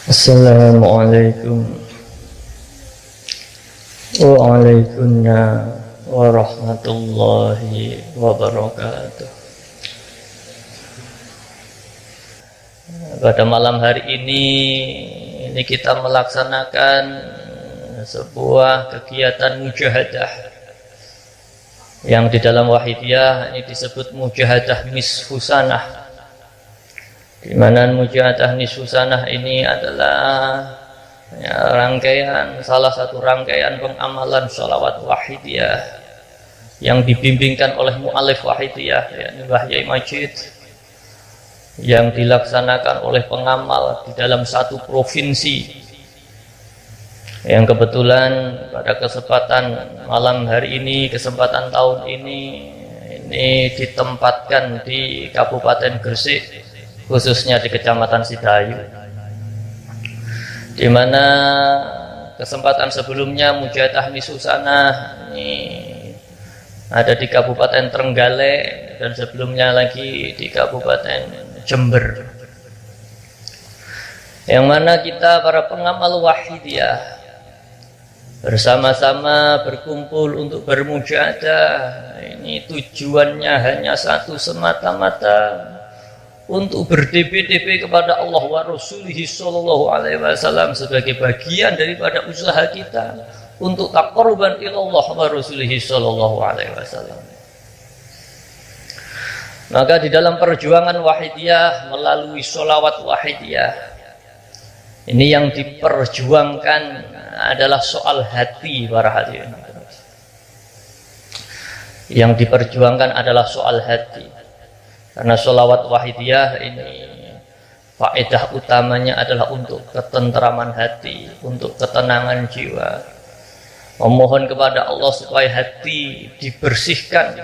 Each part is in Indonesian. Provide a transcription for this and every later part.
Assalamualaikum Waalaikumsalam warahmatullahi wabarakatuh. Pada malam hari ini kita melaksanakan sebuah kegiatan mujahadah yang di dalam Wahidiyah ini disebut mujahadah nisfu sanah, di mana mujahadah nisfu sanah ini adalah salah satu rangkaian pengamalan sholawat Wahidiyah yang dibimbingkan oleh mu'alif Wahidiyah, yakni Mbah Yai Majid, yang dilaksanakan oleh pengamal di dalam satu provinsi, yang kebetulan pada kesempatan malam hari ini, kesempatan tahun ini ditempatkan di Kabupaten Gresik, khususnya di Kecamatan Sidayu, di mana kesempatan sebelumnya mujahadah nisfu sanah ini ada di Kabupaten Trenggalek, dan sebelumnya lagi di Kabupaten Jember, yang mana kita para pengamal Wahidiyah bersama-sama berkumpul untuk bermujahadah. Ini tujuannya hanya satu semata-mata, untuk berdebe-debe kepada Allah wa Rasulihi sallallahu alaihi wasallam sebagai bagian daripada usaha kita untuk taqarruban ilallah wa Rasulihi sallallahu alaihi wasallam. Maka di dalam perjuangan Wahidiyah melalui sholawat Wahidiyah ini yang diperjuangkan adalah soal hati para hadirin. Yang diperjuangkan adalah soal hati, karena sholawat Wahidiyah ini faedah utamanya adalah untuk ketentraman hati, untuk ketenangan jiwa, memohon kepada Allah supaya hati dibersihkan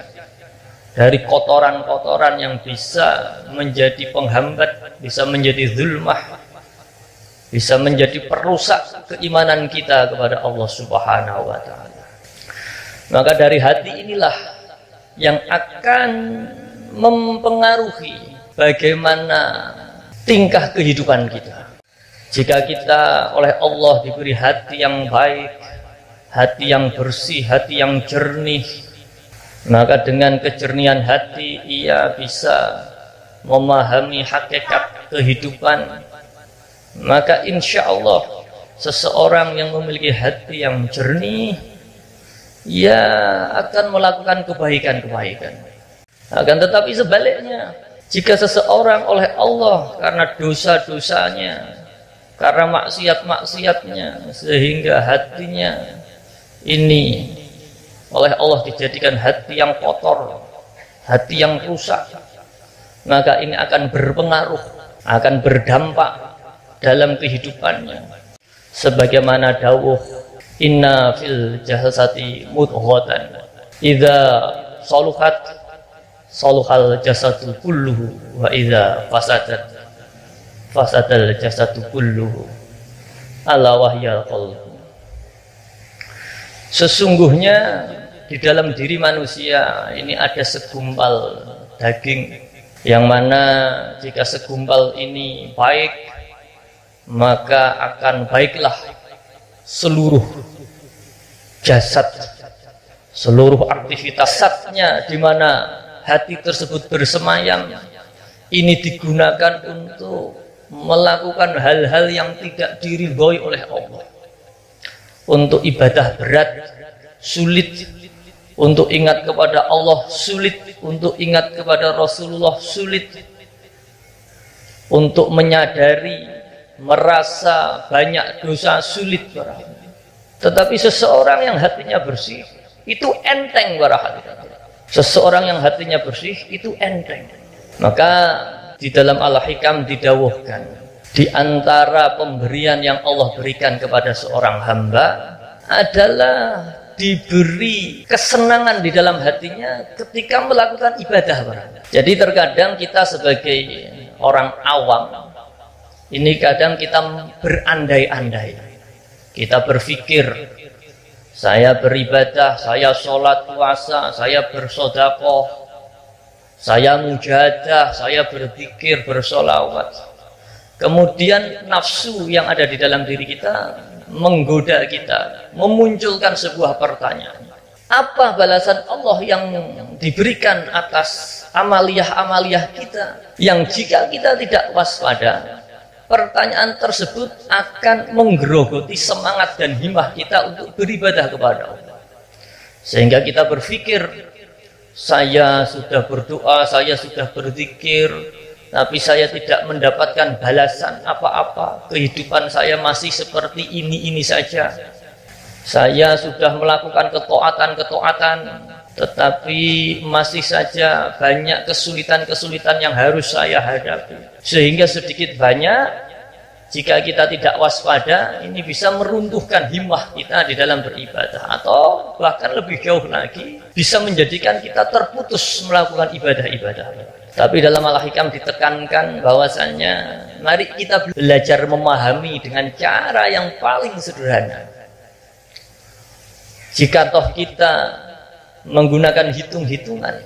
dari kotoran-kotoran yang bisa menjadi penghambat, bisa menjadi zulmah, bisa menjadi perusak keimanan kita kepada Allah Subhanahu wa ta'ala. Maka dari hati inilah yang akan mempengaruhi bagaimana tingkah kehidupan kita. Jika kita oleh Allah diberi hati yang baik, hati yang bersih, hati yang jernih, maka dengan kejernihan hati ia bisa memahami hakikat kehidupan. Maka insya Allah seseorang yang memiliki hati yang jernih, ia akan melakukan kebaikan-kebaikan. Akan tetapi sebaliknya, jika seseorang oleh Allah karena dosa-dosanya, karena maksiat-maksiatnya, sehingga hatinya ini oleh Allah dijadikan hati yang kotor, hati yang rusak, maka ini akan berpengaruh, akan berdampak dalam kehidupannya. Sebagaimana dawuh, inna fil jasadi mudghatan idza saluhat saluhal jasadu kulluhu wa idza fasadat fasadal jasadu kulluhu ala wahyal qalb. Sesungguhnya di dalam diri manusia ini ada segumpal daging, yang mana jika segumpal ini baik, maka akan baiklah seluruh jasad, seluruh aktivitas zatnya di mana hati tersebut bersemayam ini digunakan untuk melakukan hal-hal yang tidak diridhoi oleh Allah, untuk ibadah berat sulit, untuk ingat kepada Allah sulit, untuk ingat kepada Rasulullah sulit, untuk menyadari, merasa banyak dosa sulit. Tetapi seseorang yang hatinya bersih itu enteng para hadirin. Seseorang yang hatinya bersih itu enteng. Maka di dalam Al-Hikam didawuhkan, di antara pemberian yang Allah berikan kepada seorang hamba adalah diberi kesenangan di dalam hatinya ketika melakukan ibadah. Jadi terkadang kita sebagai orang awam ini kadang kita berandai-andai, kita berpikir, saya beribadah, saya sholat puasa, saya bersedekah, saya mujahadah, saya berzikir, bersolawat. kemudian nafsu yang ada di dalam diri kita menggoda kita, memunculkan sebuah pertanyaan. Apa balasan Allah yang diberikan atas amaliyah-amaliyah kita yang jika kita tidak waspada, pertanyaan tersebut akan menggerogoti semangat dan himmah kita untuk beribadah kepada Allah. Sehingga kita berpikir, saya sudah berdoa, saya sudah berzikir, tapi saya tidak mendapatkan balasan apa-apa. Kehidupan saya masih seperti ini saja. Saya sudah melakukan ketaatan-ketaatan, tetapi masih saja banyak kesulitan-kesulitan yang harus saya hadapi. Sehingga sedikit banyak, jika kita tidak waspada, ini bisa meruntuhkan himmah kita di dalam beribadah. Atau bahkan lebih jauh lagi, bisa menjadikan kita terputus melakukan ibadah-ibadah. Tapi dalam Al-Hikam ditekankan bahwasannya, mari kita belajar memahami dengan cara yang paling sederhana. Jika toh kita menggunakan hitung-hitungan,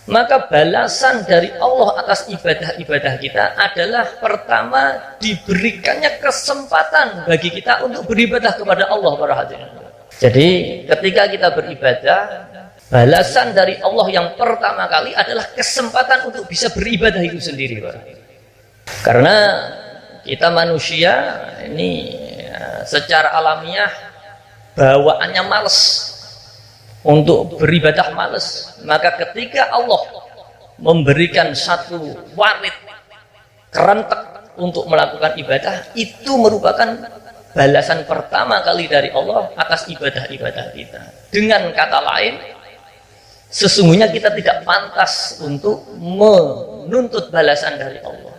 maka balasan dari Allah atas ibadah-ibadah kita adalah pertama, diberikannya kesempatan bagi kita untuk beribadah kepada Allah para hadirin. Jadi ketika kita beribadah, balasan dari Allah yang pertama kali adalah kesempatan untuk bisa beribadah itu sendiri, para. Karena kita manusia ini secara alamiah bawaannya males untuk beribadah, males. Maka ketika Allah memberikan satu warid kerentek untuk melakukan ibadah, itu merupakan balasan pertama kali dari Allah atas ibadah-ibadah kita. Dengan kata lain, sesungguhnya kita tidak pantas untuk menuntut balasan dari Allah,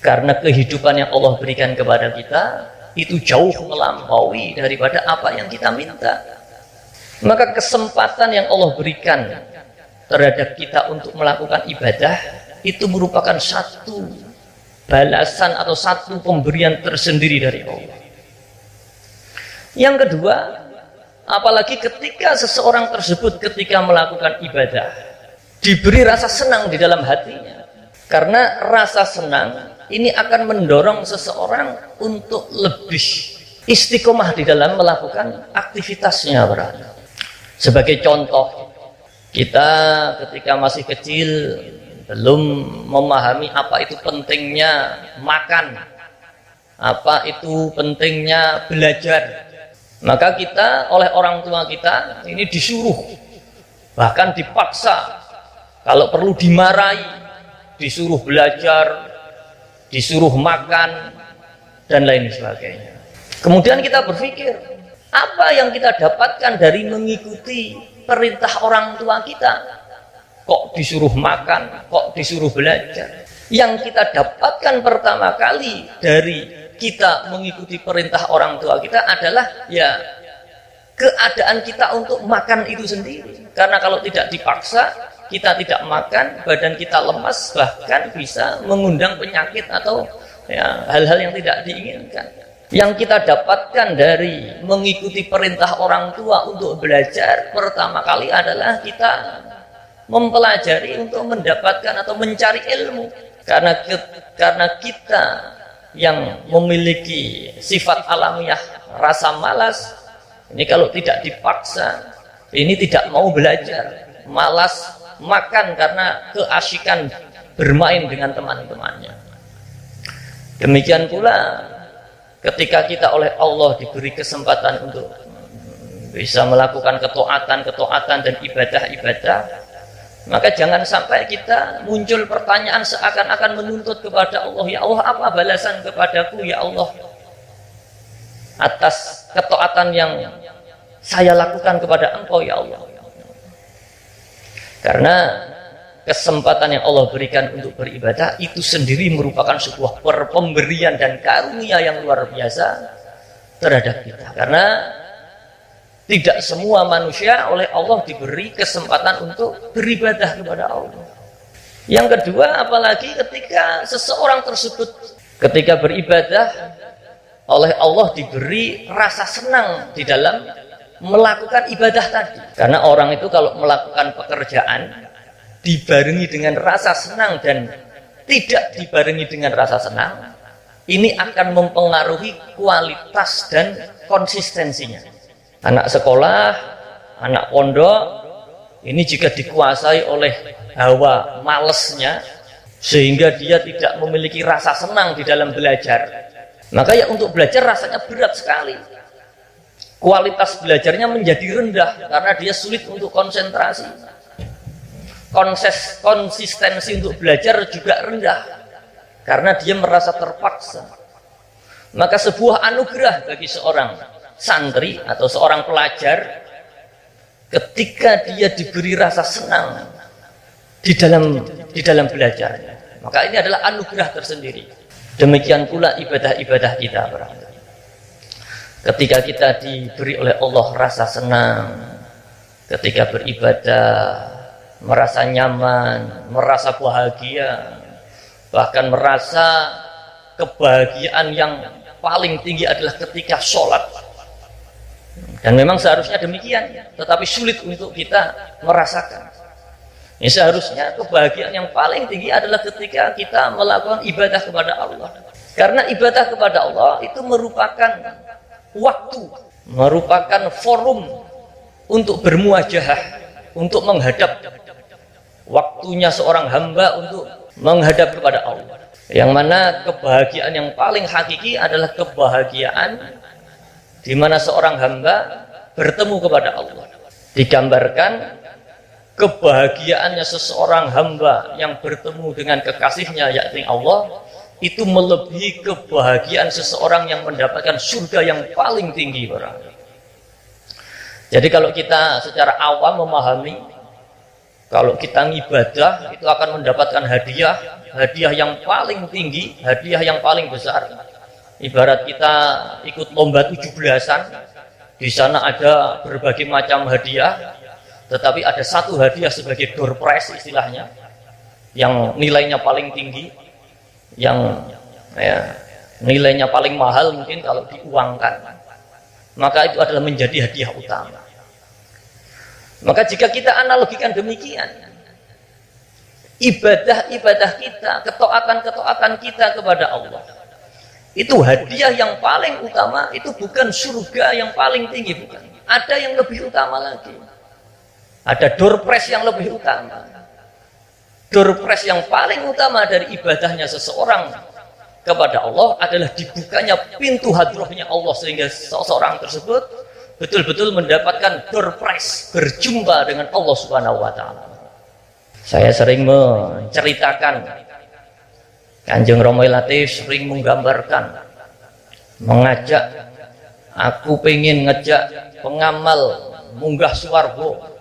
karena kehidupan yang Allah berikan kepada kita itu jauh melampaui daripada apa yang kita minta. Maka kesempatan yang Allah berikan terhadap kita untuk melakukan ibadah itu merupakan satu balasan atau satu pemberian tersendiri dari Allah. Yang kedua, apalagi ketika seseorang tersebut ketika melakukan ibadah diberi rasa senang di dalam hatinya, karena rasa senang ini akan mendorong seseorang untuk lebih istiqomah di dalam melakukan aktivitasnya. Sebagai contoh, kita ketika masih kecil belum memahami apa itu pentingnya makan, apa itu pentingnya belajar, maka kita oleh orang tua kita ini disuruh, bahkan dipaksa, kalau perlu dimarahi, disuruh belajar, disuruh makan, dan lain sebagainya. Kemudian kita berpikir, apa yang kita dapatkan dari mengikuti perintah orang tua kita? Kok disuruh makan, kok disuruh belajar? Yang kita dapatkan pertama kali dari kita mengikuti perintah orang tua kita adalah ya keadaan kita untuk makan itu sendiri. Karena kalau tidak dipaksa, kita tidak makan, badan kita lemas, bahkan bisa mengundang penyakit atau ya, hal-hal yang tidak diinginkan. Yang kita dapatkan dari mengikuti perintah orang tua untuk belajar pertama kali adalah kita mempelajari untuk mendapatkan atau mencari ilmu. Karena kita yang memiliki sifat alamiah rasa malas, ini kalau tidak dipaksa, ini tidak mau belajar, malas makan karena keasyikan bermain dengan teman-temannya. Demikian pula ketika kita oleh Allah diberi kesempatan untuk bisa melakukan ketaatan dan ibadah-ibadah, maka jangan sampai kita muncul pertanyaan seakan-akan menuntut kepada Allah, ya Allah, apa balasan kepadaku ya Allah atas ketaatan yang saya lakukan kepada Engkau ya Allah. Karena kesempatan yang Allah berikan untuk beribadah itu sendiri merupakan sebuah pemberian dan karunia yang luar biasa terhadap kita. Karena tidak semua manusia oleh Allah diberi kesempatan untuk beribadah kepada Allah. Yang kedua, apalagi ketika seseorang tersebut ketika beribadah oleh Allah diberi rasa senang di dalam melakukan ibadah tadi. Karena orang itu kalau melakukan pekerjaan dibarengi dengan rasa senang dan tidak dibarengi dengan rasa senang, ini akan mempengaruhi kualitas dan konsistensinya. Anak sekolah, anak pondok, ini jika dikuasai oleh hawa malesnya, sehingga dia tidak memiliki rasa senang di dalam belajar, maka ya untuk belajar rasanya berat sekali. Kualitas belajarnya menjadi rendah karena dia sulit untuk konsentrasi. Konsistensi untuk belajar juga rendah karena dia merasa terpaksa. Maka sebuah anugerah bagi seorang santri atau seorang pelajar ketika dia diberi rasa senang di dalam belajarnya, maka ini adalah anugerah tersendiri. Demikian pula ibadah-ibadah kita, ketika kita diberi oleh Allah rasa senang ketika beribadah, merasa nyaman, merasa bahagia, bahkan merasa kebahagiaan yang paling tinggi adalah ketika sholat. Dan memang seharusnya demikian, tetapi sulit untuk kita merasakan. Ini seharusnya kebahagiaan yang paling tinggi adalah ketika kita melakukan ibadah kepada Allah. Karena ibadah kepada Allah itu merupakan waktu, merupakan forum untuk bermuajahah, untuk menghadap. Waktunya seorang hamba untuk menghadap kepada Allah. Yang mana kebahagiaan yang paling hakiki adalah kebahagiaan di mana seorang hamba bertemu kepada Allah. Digambarkan kebahagiaannya seseorang hamba yang bertemu dengan kekasihnya, yakni Allah, itu melebihi kebahagiaan seseorang yang mendapatkan surga yang paling tinggi. Jadi kalau kita secara awam memahami, kalau kita ngibadah itu akan mendapatkan hadiah yang paling tinggi, hadiah yang paling besar. Ibarat kita ikut lomba 17-an, di sana ada berbagai macam hadiah, tetapi ada satu hadiah sebagai door prize istilahnya, yang nilainya paling tinggi, yang nilainya paling mahal mungkin kalau diuangkan, maka itu adalah menjadi hadiah utama. Maka jika kita analogikan demikian, ibadah-ibadah kita, ketaatan-ketaatan kita kepada Allah, itu hadiah yang paling utama, itu bukan surga yang paling tinggi, bukan. Ada yang lebih utama lagi. Ada door prize yang lebih utama. Door prize yang paling utama dari ibadahnya seseorang kepada Allah adalah dibukanya pintu hadrahnya Allah, sehingga seseorang tersebut betul-betul mendapatkan door prize, berjumpa dengan Allah Subhanahu wa Ta'ala. Saya sering menceritakan, Kanjeng Romoy Latif sering menggambarkan, mengajak, aku pengen ngejak pengamal munggah swarga.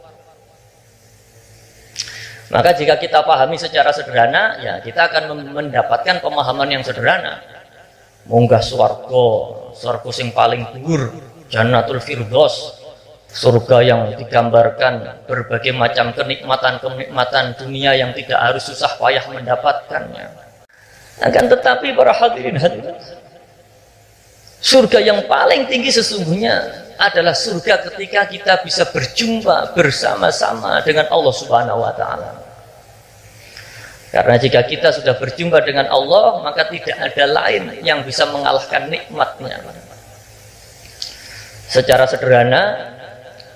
Maka jika kita pahami secara sederhana, ya kita akan mendapatkan pemahaman yang sederhana. Munggah swarga, swarga sing paling dhuwur, Jannatul Firdaus, surga yang digambarkan berbagai macam kenikmatan-kenikmatan dunia yang tidak harus susah payah mendapatkannya. Akan tetapi para hadirin hadirat, surga yang paling tinggi sesungguhnya adalah surga ketika kita bisa berjumpa bersama-sama dengan Allah Subhanahu wa Ta'ala. Karena jika kita sudah berjumpa dengan Allah, maka tidak ada lain yang bisa mengalahkan nikmatnya. Secara sederhana,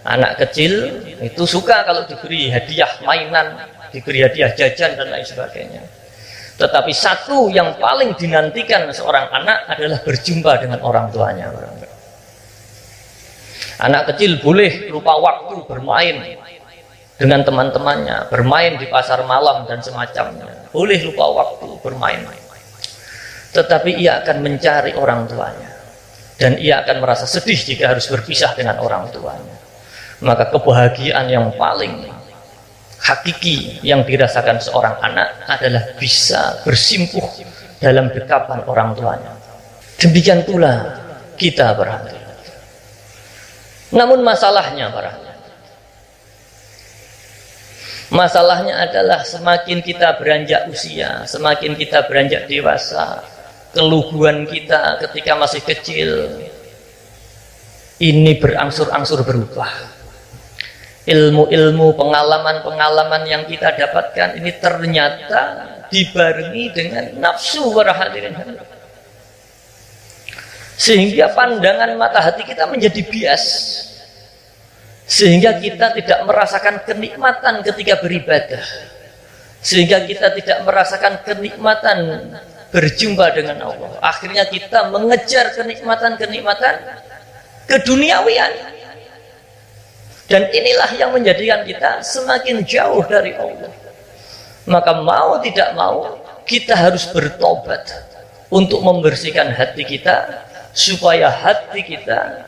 anak kecil itu suka kalau diberi hadiah mainan, diberi hadiah jajan dan lain sebagainya. Tetapi satu yang paling dinantikan seorang anak adalah berjumpa dengan orang tuanya. Anak kecil boleh lupa waktu bermain dengan teman-temannya, bermain di pasar malam dan semacamnya. Boleh lupa waktu bermain. Tetapi ia akan mencari orang tuanya. Dan ia akan merasa sedih jika harus berpisah dengan orang tuanya. Maka kebahagiaan yang paling hakiki yang dirasakan seorang anak adalah bisa bersimpuh dalam dekapan orang tuanya. Demikian pula kita berhati. Namun masalahnya masalahnya adalah semakin kita beranjak usia, semakin kita beranjak dewasa, keluguan kita ketika masih kecil ini berangsur-angsur berubah. Ilmu-ilmu, pengalaman-pengalaman yang kita dapatkan ini ternyata dibarengi dengan nafsu para hadirin. Sehingga pandangan mata hati kita menjadi bias, sehingga kita tidak merasakan kenikmatan ketika beribadah, sehingga kita tidak merasakan kenikmatan berjumpa dengan Allah. Akhirnya kita mengejar kenikmatan-kenikmatan keduniawian, dan inilah yang menjadikan kita semakin jauh dari Allah. Maka mau tidak mau kita harus bertobat untuk membersihkan hati kita, supaya hati kita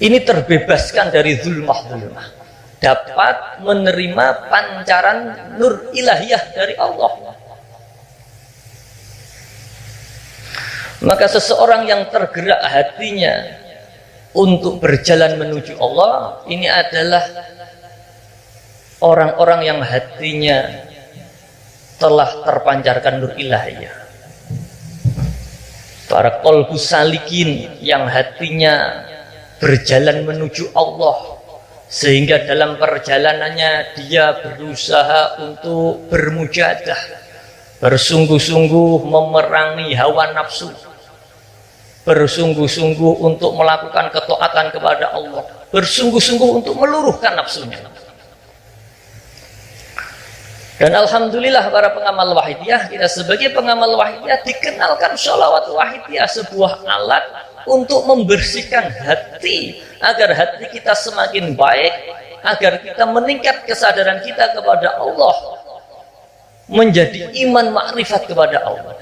ini terbebaskan dari zulmah-zulmah, dapat menerima pancaran nur ilahiyah dari Allah. Maka seseorang yang tergerak hatinya untuk berjalan menuju Allah, ini adalah orang-orang yang hatinya telah terpancarkan nur ilahiyah. Para qalbus salikin yang hatinya berjalan menuju Allah, sehingga dalam perjalanannya dia berusaha untuk bermujahadah, bersungguh-sungguh memerangi hawa nafsu, bersungguh-sungguh untuk melakukan ketaatan kepada Allah, bersungguh-sungguh untuk meluruhkan nafsunya. Dan alhamdulillah para pengamal wahidiyah, kita sebagai pengamal wahidiyah dikenalkan sholawat wahidiyah, sebuah alat untuk membersihkan hati, agar hati kita semakin baik, agar kita meningkat kesadaran kita kepada Allah, menjadi iman makrifat kepada Allah.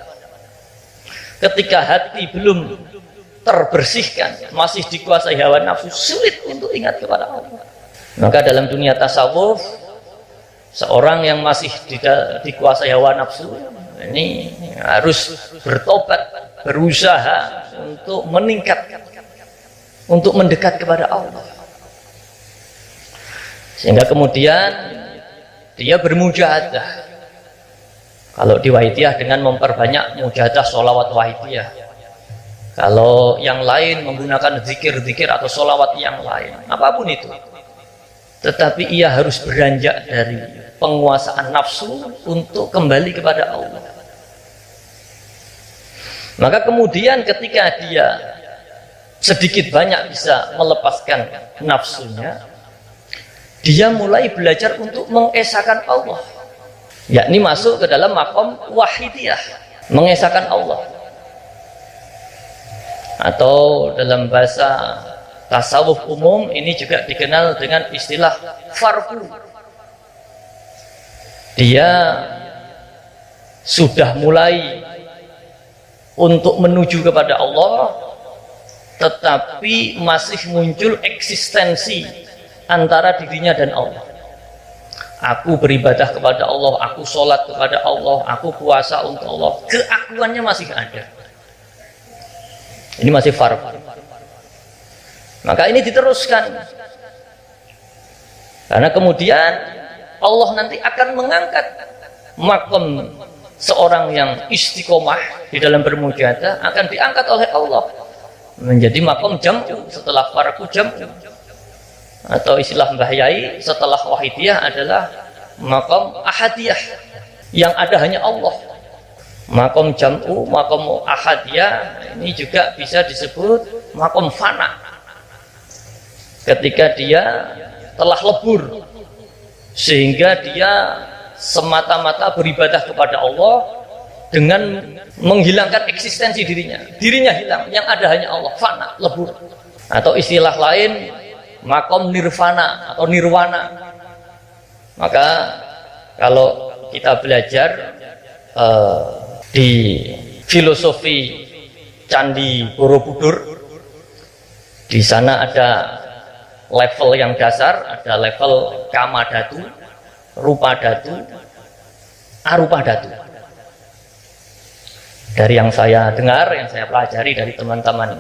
Ketika hati belum terbersihkan, masih dikuasai hawa nafsu, sulit untuk ingat kepada Allah. Maka dalam dunia tasawuf, seorang yang masih dikuasai hawa nafsu ini harus bertobat, berusaha untuk meningkat, untuk mendekat kepada Allah, sehingga kemudian dia bermujahadah. Kalau di wahidiyah dengan memperbanyak mujahadah sholawat wahidiyah, kalau yang lain menggunakan zikir-zikir atau sholawat yang lain, apapun itu, tetapi ia harus beranjak dari penguasaan nafsu untuk kembali kepada Allah. Maka kemudian ketika dia sedikit banyak bisa melepaskan nafsunya, dia mulai belajar untuk mengesahkan Allah, yakni masuk ke dalam maqam wahidiyah, mengesahkan Allah, atau dalam bahasa tasawuf umum ini juga dikenal dengan istilah farqu. Dia sudah mulai untuk menuju kepada Allah, tetapi masih muncul eksistensi antara dirinya dan Allah. Aku beribadah kepada Allah, aku sholat kepada Allah, aku puasa untuk Allah, keakuannya masih ada. Ini masih farq. Maka ini diteruskan, karena kemudian Allah nanti akan mengangkat makom seorang yang istiqomah di dalam bermujahadah, akan diangkat oleh Allah menjadi makom jam'u setelah farqu jam'u, atau istilah Mbah Yai setelah wahidiyah adalah makom ahadiyah, yang ada hanya Allah. Makom jam'u, makom ahadiyah ini juga bisa disebut makom fana, ketika dia telah lebur, sehingga dia semata-mata beribadah kepada Allah dengan menghilangkan eksistensi dirinya. Dirinya hilang, yang ada hanya Allah, fana, lebur. Atau istilah lain makom nirvana atau nirwana. Maka kalau kita belajar di filosofi Candi Borobudur, di sana ada level yang dasar, ada level kama datu, rupa datu, arupa datu. Dari yang saya dengar, yang saya pelajari dari teman-teman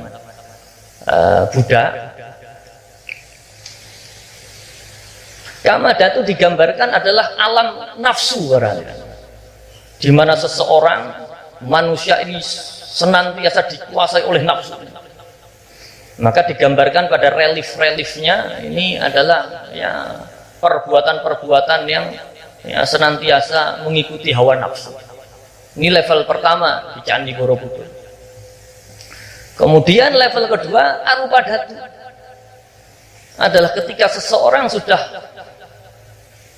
Buddha, kama datu digambarkan adalah alam nafsu, di mana seseorang, manusia ini senantiasa dikuasai oleh nafsu. Maka digambarkan pada relief-reliefnya ini adalah ya perbuatan-perbuatan yang ya, senantiasa mengikuti hawa nafsu. Ini level pertama di Candi Borobudur. Kemudian level kedua, arupa dhatu, adalah ketika seseorang sudah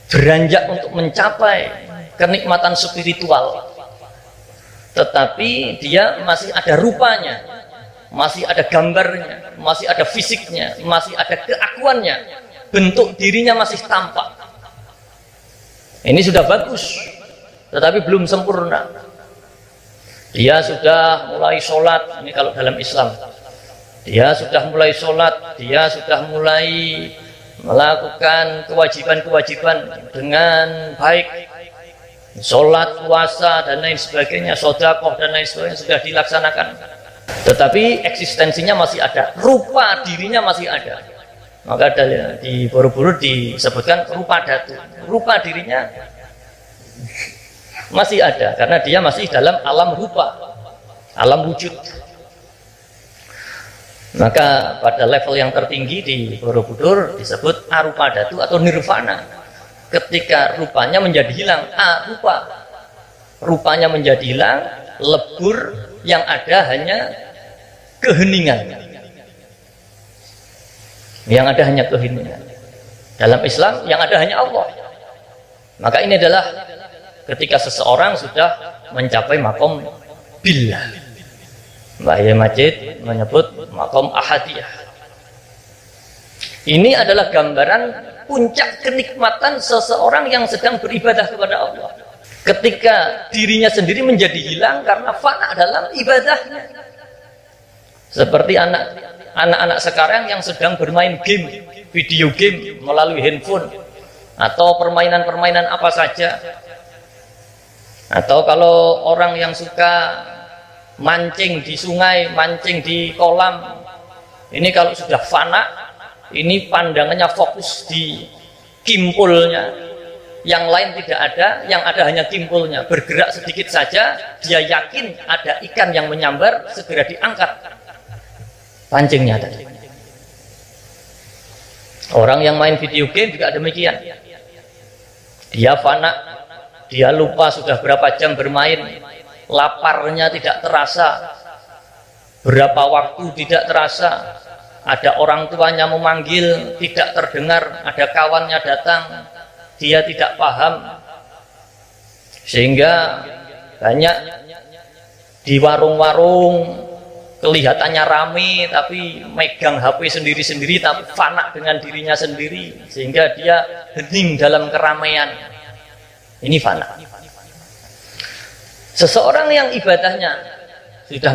beranjak untuk mencapai kenikmatan spiritual, tetapi dia masih ada rupanya, masih ada gambarnya, masih ada fisiknya, masih ada keakuannya, bentuk dirinya masih tampak. Ini sudah bagus, tetapi belum sempurna. Dia sudah mulai sholat, ini kalau dalam Islam, dia sudah mulai sholat, dia sudah mulai melakukan kewajiban-kewajiban dengan baik, sholat, puasa, dan lain sebagainya, sedekah dan lain sebagainya sudah dilaksanakan, tetapi eksistensinya masih ada, rupa dirinya masih ada. Maka di Borobudur disebutkan rupa dhatu, rupa dirinya masih ada, karena dia masih dalam alam rupa, alam wujud. Maka pada level yang tertinggi di Borobudur disebut arupa dhatu atau nirvana, ketika rupanya menjadi hilang, arupa, rupanya menjadi hilang, lebur, yang ada hanya keheningan, yang ada hanya keheningan. Dalam Islam yang ada hanya Allah. Maka ini adalah ketika seseorang sudah mencapai makom billah. Mbah Yai Majid menyebut makom ahadiyah. Ini adalah gambaran puncak kenikmatan seseorang yang sedang beribadah kepada Allah, ketika dirinya sendiri menjadi hilang karena fana dalam ibadahnya. Seperti anak-anak sekarang yang sedang bermain game, video game melalui handphone, atau permainan-permainan apa saja. Atau kalau orang yang suka mancing di sungai, mancing di kolam, ini kalau sudah fana, ini pandangannya fokus di kimpulnya, yang lain tidak ada, yang ada hanya kimpulnya. Bergerak sedikit saja, dia yakin ada ikan yang menyambar, segera diangkat pancingnya tadi. Orang yang main video game juga demikian, dia fana, dia lupa sudah berapa jam bermain, laparnya tidak terasa, berapa waktu tidak terasa, ada orang tuanya memanggil tidak terdengar, ada kawannya datang, dia tidak paham, sehingga banyak di warung-warung kelihatannya rame tapi megang HP sendiri-sendiri, tapi fana dengan dirinya sendiri, sehingga dia hening dalam keramaian. Ini fana. Seseorang yang ibadahnya sudah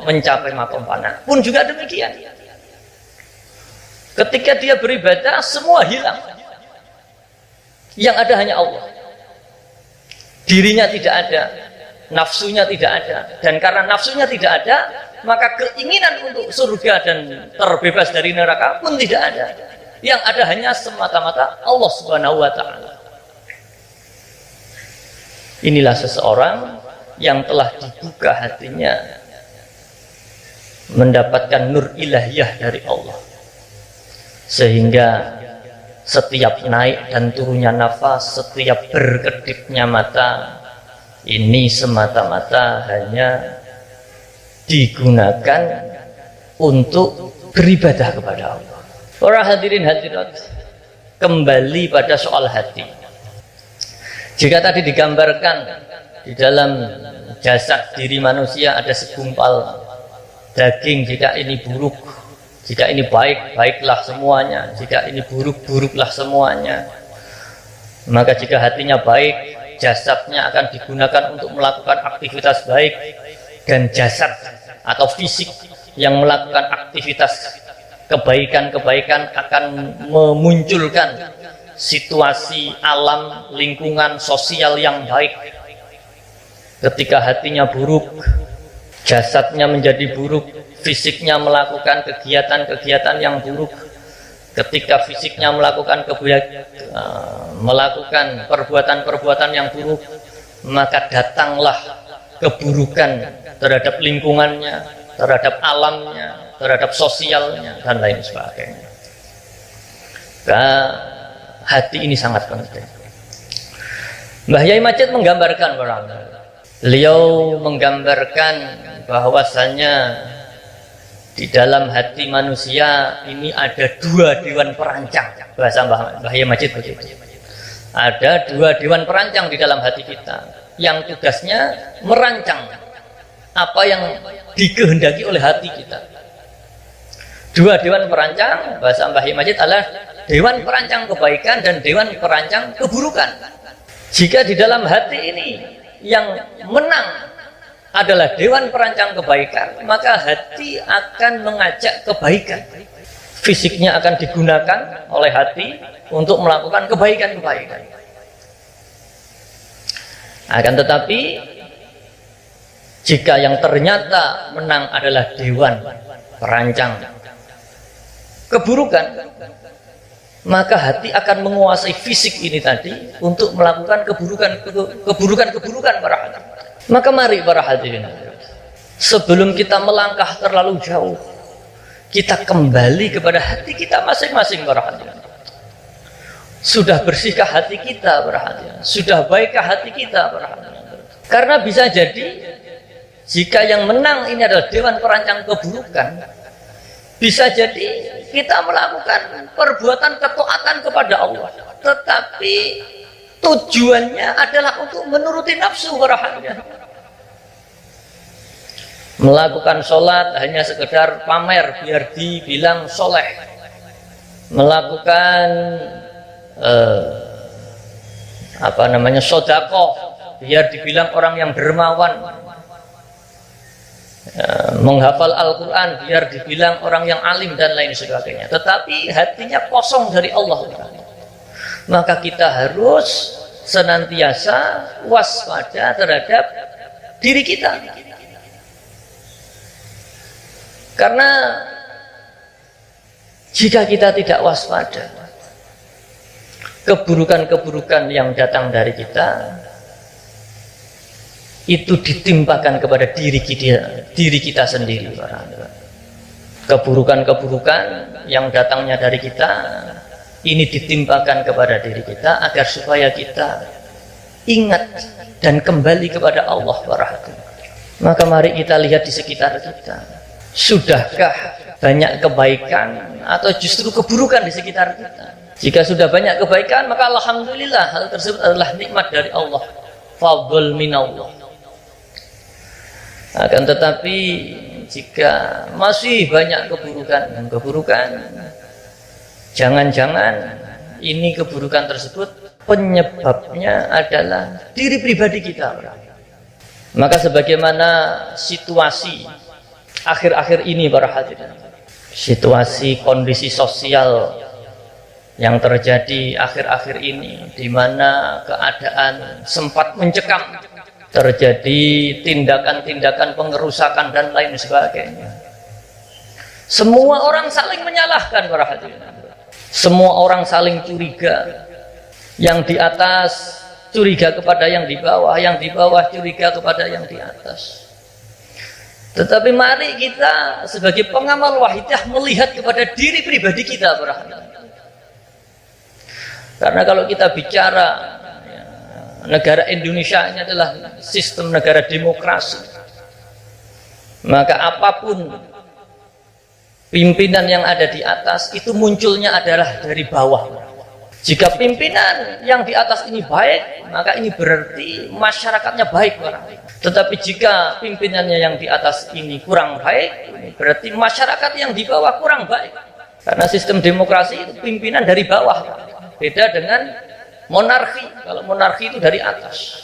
mencapai makom fana pun juga demikian. Ketika dia beribadah, semua hilang, yang ada hanya Allah. Dirinya tidak ada, nafsunya tidak ada, dan karena nafsunya tidak ada, maka keinginan untuk surga dan terbebas dari neraka pun tidak ada. Yang ada hanya semata-mata Allah Subhanahu wa Ta'ala. Inilah seseorang yang telah dibuka hatinya, mendapatkan nur ilahiyah dari Allah, sehingga setiap naik dan turunnya nafas, setiap berkedipnya mata, ini semata-mata hanya digunakan untuk beribadah kepada Allah. Para hadirin hadirat, kembali pada soal hati. Jika tadi digambarkan di dalam jasad diri manusia ada segumpal daging, jika ini buruk, jika ini baik, baiklah semuanya, jika ini buruk, buruklah semuanya. Maka jika hatinya baik, jasadnya akan digunakan untuk melakukan aktivitas baik, dan jasad atau fisik yang melakukan aktivitas kebaikan-kebaikan akan memunculkan situasi alam, lingkungan sosial yang baik. Ketika hatinya buruk, jasadnya menjadi buruk, fisiknya melakukan kegiatan-kegiatan yang buruk. Ketika fisiknya melakukan perbuatan-perbuatan yang buruk, maka datanglah keburukan terhadap lingkungannya, terhadap alamnya, terhadap sosialnya, dan lain sebagainya. Hati ini sangat penting. Mbah Yai Majid menggambarkan beliau menggambarkan bahwasannya di dalam hati manusia ini ada dua dewan perancang. Bahasa Mbah Yai Majid begitu. Ada dua dewan perancang di dalam hati kita yang tugasnya merancang apa yang dikehendaki oleh hati kita. Dua dewan perancang bahasa Mbah Yai Majid adalah dewan perancang kebaikan dan dewan perancang keburukan. Jika di dalam hati ini yang menang adalah dewan perancang kebaikan, maka hati akan mengajak kebaikan. Fisiknya akan digunakan oleh hati untuk melakukan kebaikan-kebaikan. Akan tetapi jika yang ternyata menang adalah dewan perancang keburukan, maka hati akan menguasai fisik ini tadi untuk melakukan keburukan para hadirin. Maka mari para hadirin, sebelum kita melangkah terlalu jauh, kita kembali kepada hati kita masing-masing para hadirin. Sudah bersihkah hati kita para hadirin? Sudah baikkah hati kita para hadirin? Karena bisa jadi jika yang menang ini adalah dewan perancang keburukan, bisa jadi kita melakukan perbuatan ketaatan kepada Allah, tetapi tujuannya adalah untuk menuruti nafsu para hadirin. Melakukan sholat hanya sekedar pamer biar dibilang soleh. Melakukan sodakoh biar dibilang orang yang dermawan. Menghafal Al-Quran biar dibilang orang yang alim dan lain sebagainya, tetapi hatinya kosong dari Allah. Maka kita harus senantiasa waspada terhadap diri kita, karena jika kita tidak waspada, keburukan-keburukan yang datang dari kita itu ditimpakan kepada diri kita sendiri. Keburukan-keburukan yang datangnya dari kita ini ditimpakan kepada diri kita agar supaya kita ingat dan kembali kepada Allah SWT. Maka mari kita lihat di sekitar kita, sudahkah banyak kebaikan atau justru keburukan di sekitar kita? Jika sudah banyak kebaikan, maka alhamdulillah, hal tersebut adalah nikmat dari Allah, fadl minallah. Akan tetapi jika masih banyak keburukan, jangan-jangan ini keburukan tersebut penyebabnya adalah diri pribadi kita. Maka sebagaimana situasi akhir-akhir ini para hadirin, situasi kondisi sosial yang terjadi akhir-akhir ini, di mana keadaan sempat mencekam, terjadi tindakan-tindakan pengerusakan dan lain sebagainya. Semua orang saling menyalahkan para hadirin. Semua orang saling curiga. Yang di atas curiga kepada yang di bawah curiga kepada yang di atas. Tetapi mari kita sebagai pengamal wahidah melihat kepada diri pribadi kita para hadirin. Karena kalau kita bicara negara Indonesia ini adalah sistem negara demokrasi, maka apapun pimpinan yang ada di atas itu munculnya adalah dari bawah. Jika pimpinan yang di atas ini baik, maka ini berarti masyarakatnya baik. Tetapi jika pimpinannya yang di atas ini kurang baik, ini berarti masyarakat yang di bawah kurang baik. Karena sistem demokrasi itu pimpinan dari bawah, beda dengan monarki. Kalau monarki itu dari atas.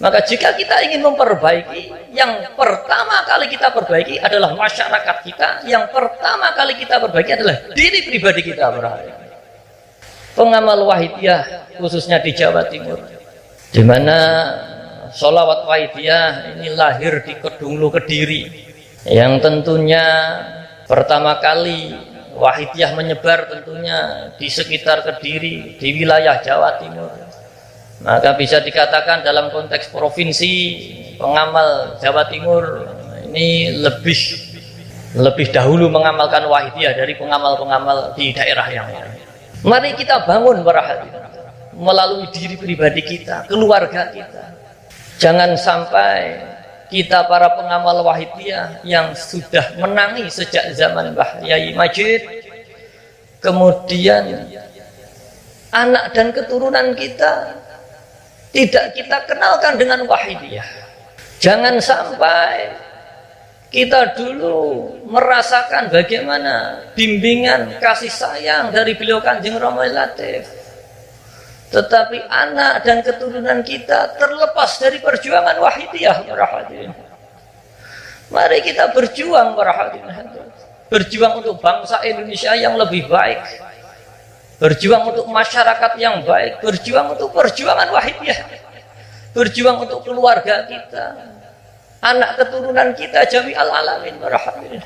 Maka jika kita ingin memperbaiki, yang pertama kali kita perbaiki adalah masyarakat kita. Yang pertama kali kita perbaiki adalah diri pribadi kita. Pengamal wahidiyah khususnya di Jawa Timur, di mana sholawat wahidiyah ini lahir di Kedunglu Kediri, yang tentunya pertama kali wahidiyah menyebar tentunya di sekitar Kediri, di wilayah Jawa Timur. Maka bisa dikatakan dalam konteks provinsi, pengamal Jawa Timur ini lebih dahulu mengamalkan wahidiyah dari pengamal-pengamal di daerah yang lain. Mari kita bangun para hadirin. melalui diri pribadi kita, keluarga kita. Jangan sampai kita para pengamal Wahidiyah yang sudah menangis sejak zaman Mbah Yai Majid, kemudian anak dan keturunan kita tidak kita kenalkan dengan Wahidiyah. Jangan sampai kita dulu merasakan bagaimana bimbingan kasih sayang dari beliau Kanjeng Romo Latif, tetapi anak dan keturunan kita terlepas dari perjuangan Wahidiyah. Para hadirin, mari kita berjuang para hadirin, berjuang untuk bangsa Indonesia yang lebih baik, berjuang untuk masyarakat yang baik, berjuang untuk perjuangan Wahidiyah, berjuang untuk keluarga kita, anak keturunan kita jami'al alamin. Para hadirin,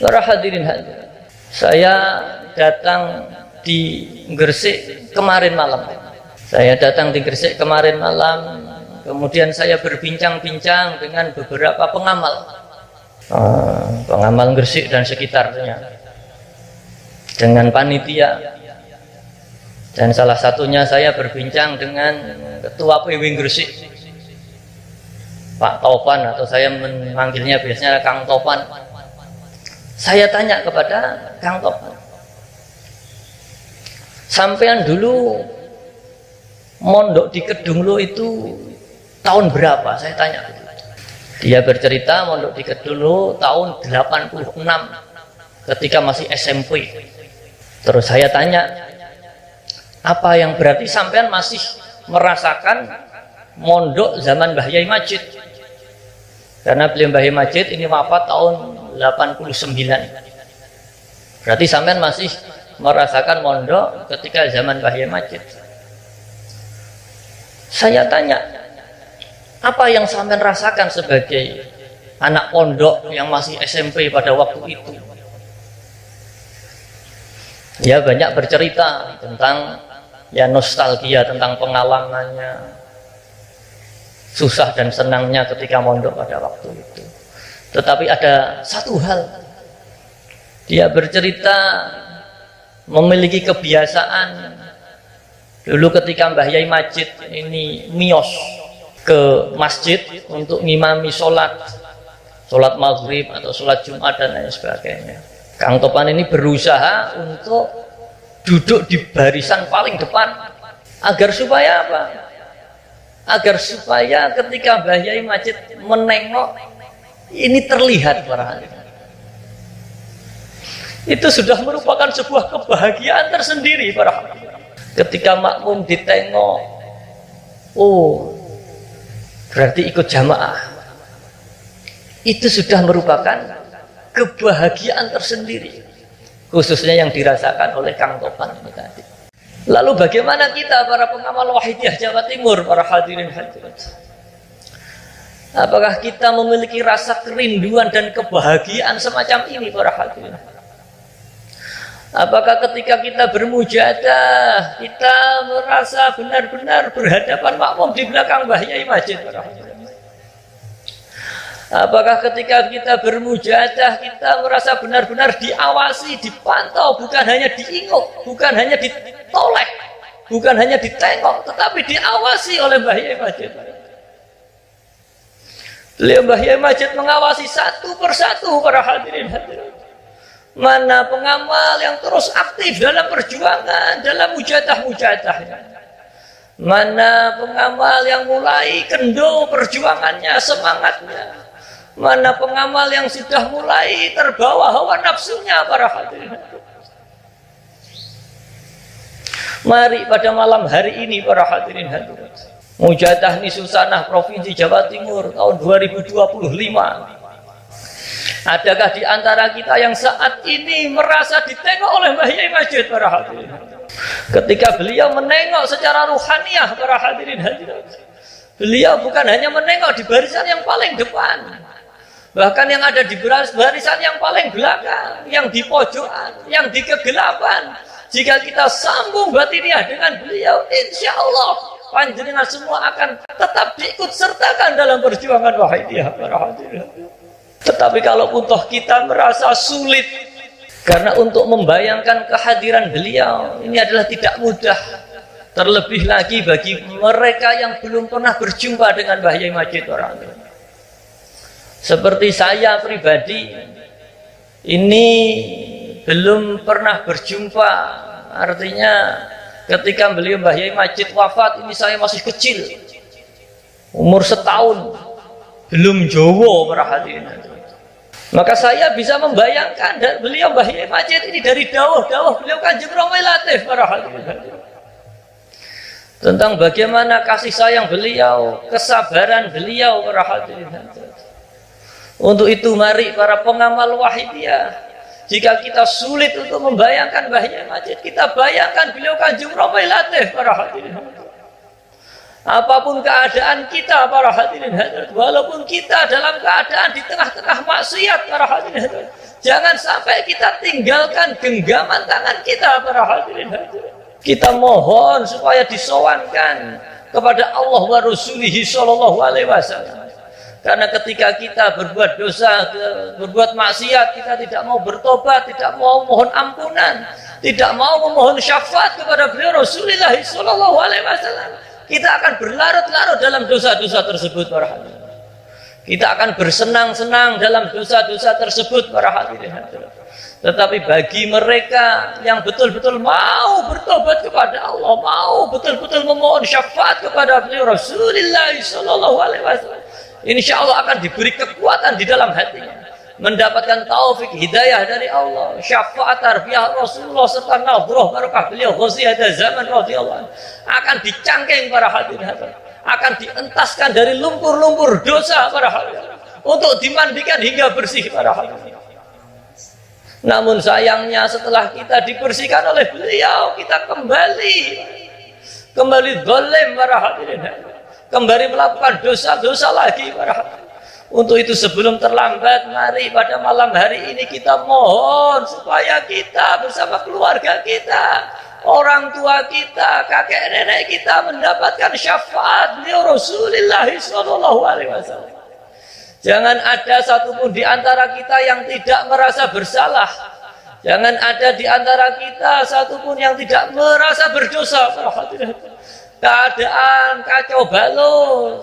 para hadirin, saya datang di Gresik kemarin malam. Saya datang di Gresik kemarin malam, kemudian saya berbincang-bincang dengan beberapa pengamal, pengamal Gresik dan sekitarnya, dengan panitia, dan salah satunya saya berbincang dengan Ketua PW Gresik, Pak Topan, atau saya memanggilnya biasanya Kang Topan. Saya tanya kepada Kang Topan, sampean dulu mondok di Kedunglo itu tahun berapa? Saya tanya. Dia bercerita mondok di Kedunglo tahun 86 ketika masih SMP. Terus saya tanya, apa yang berarti sampean masih merasakan mondok zaman Mbah Yai Majid? Karena beliau Mbah Yai Majid ini wafat tahun 89. Berarti sampean masih merasakan mondok ketika zaman Mbah Yai Majid. Saya tanya, apa yang sampean rasakan sebagai anak pondok yang masih SMP pada waktu itu? Ya, banyak bercerita tentang ya nostalgia tentang pengalamannya, susah dan senangnya ketika mondok pada waktu itu. Tetapi ada satu hal, dia bercerita memiliki kebiasaan dulu ketika Mbah Yai Majid ini miyos ke masjid untuk ngimami sholat maghrib atau sholat Jumat dan lain sebagainya. Kang Topan ini berusaha untuk duduk di barisan paling depan agar supaya apa? Agar supaya ketika Mbah Yai Majid menengok ini terlihat para hadirin. Itu sudah merupakan sebuah kebahagiaan tersendiri para hadirin. Ketika makmum ditengok, oh berarti ikut jamaah, itu sudah merupakan kebahagiaan tersendiri, khususnya yang dirasakan oleh Kang Topan ini tadi. Lalu bagaimana kita para pengamal Wahidiyah Jawa Timur, para hadirin hadirat? Apakah kita memiliki rasa kerinduan dan kebahagiaan semacam ini para hadirin? Apakah ketika kita bermujadah kita merasa benar-benar berhadapan makmum di belakang Mbah Yai Majid? Apakah ketika kita bermujadah kita merasa benar-benar diawasi, dipantau, bukan hanya diinguk, bukan hanya ditoleh, bukan hanya ditengok, tetapi diawasi oleh Mbah Yai Majid? Beliau Mbah Yai Majid mengawasi satu persatu para hadirin hadirat. Mana pengamal yang terus aktif dalam perjuangan, dalam mujadah-mujadahnya? Mana pengamal yang mulai kendor perjuangannya, semangatnya? Mana pengamal yang sudah mulai terbawa hawa nafsunya para hadirin? Mari pada malam hari ini para hadirin hadirat, Mujadah Nisusanah Provinsi Jawa Timur tahun 2025. Adakah di antara kita yang saat ini merasa ditengok oleh Mbah Yai Majid para hadirin? Ketika beliau menengok secara ruhaniyah para hadirin hadirat, beliau bukan hanya menengok di barisan yang paling depan, bahkan yang ada di barisan yang paling belakang, yang di pojokan, yang di kegelapan. Jika kita sambung batiniah dengan beliau, insya Allah panjenengan semua akan tetap diikut sertakan dalam perjuangan Wahidiyah para hadirin. Tetapi kalau toh kita merasa sulit, Karena untuk membayangkan kehadiran beliau ini adalah tidak mudah. Terlebih lagi bagi mereka yang belum pernah berjumpa dengan Mbah Yai Majid orang itu. Seperti saya pribadi, ini belum pernah berjumpa. Artinya ketika beliau Mbah Yai Majid wafat, ini saya masih kecil, umur setahun, belum jowo para hadirin. Maka saya bisa membayangkan dan beliau Mbah Yai Majid ini dari dawuh-dawuh beliau Kanjeng Romi Latif para hadirin, tentang bagaimana kasih sayang beliau, kesabaran beliau para hadirin. Untuk itu mari para pengamal Wahidiyah, jika kita sulit untuk membayangkan Mbah Yai Majid, kita bayangkan beliau Kanjeng Romi Latif para hadirin. Apapun keadaan kita para hadirin, walaupun kita dalam keadaan di tengah-tengah maksiat para hadirin, jangan sampai kita tinggalkan genggaman tangan kita para hadirin. Kita mohon supaya disowankan kepada Allah wa Rasulihi sallallahu alaihi wasallam. Karena ketika kita berbuat dosa, berbuat maksiat, kita tidak mau bertobat, tidak mau mohon ampunan, tidak mau memohon syafaat kepada beliau Rasulullah sallallahu alaihi wasallam, kita akan berlarut-larut dalam dosa-dosa tersebut para hadirin. Kita akan bersenang-senang dalam dosa-dosa tersebut para hadirin. Tetapi bagi mereka yang betul-betul mau bertobat kepada Allah, mau betul-betul memohon syafaat kepada beliau Rasulullah sallallahu alaihi wasallam, insya Allah akan diberi kekuatan di dalam hatinya, mendapatkan taufik hidayah dari Allah, syafaat tarbiyah Rasulullah serta nadhrah barakah beliau ghazi hada zaman radhiyallahu anhu akan dicangkeng para hadirin, akan dientaskan dari lumpur-lumpur dosa para hadirin untuk dimandikan hingga bersih para hadirin. Namun sayangnya setelah kita dibersihkan oleh beliau, kita kembali zalim para hadirin, kembali melakukan dosa-dosa lagi para hadirin. Untuk itu sebelum terlambat, mari pada malam hari ini kita mohon supaya kita bersama keluarga kita, orang tua kita, kakek nenek kita mendapatkan syafaat beliau Rasulullah sallallahu alaihi wasallam. Jangan ada satupun di antara kita yang tidak merasa bersalah. Jangan ada di antara kita satupun yang tidak merasa berdosa. Keadaan kacau balau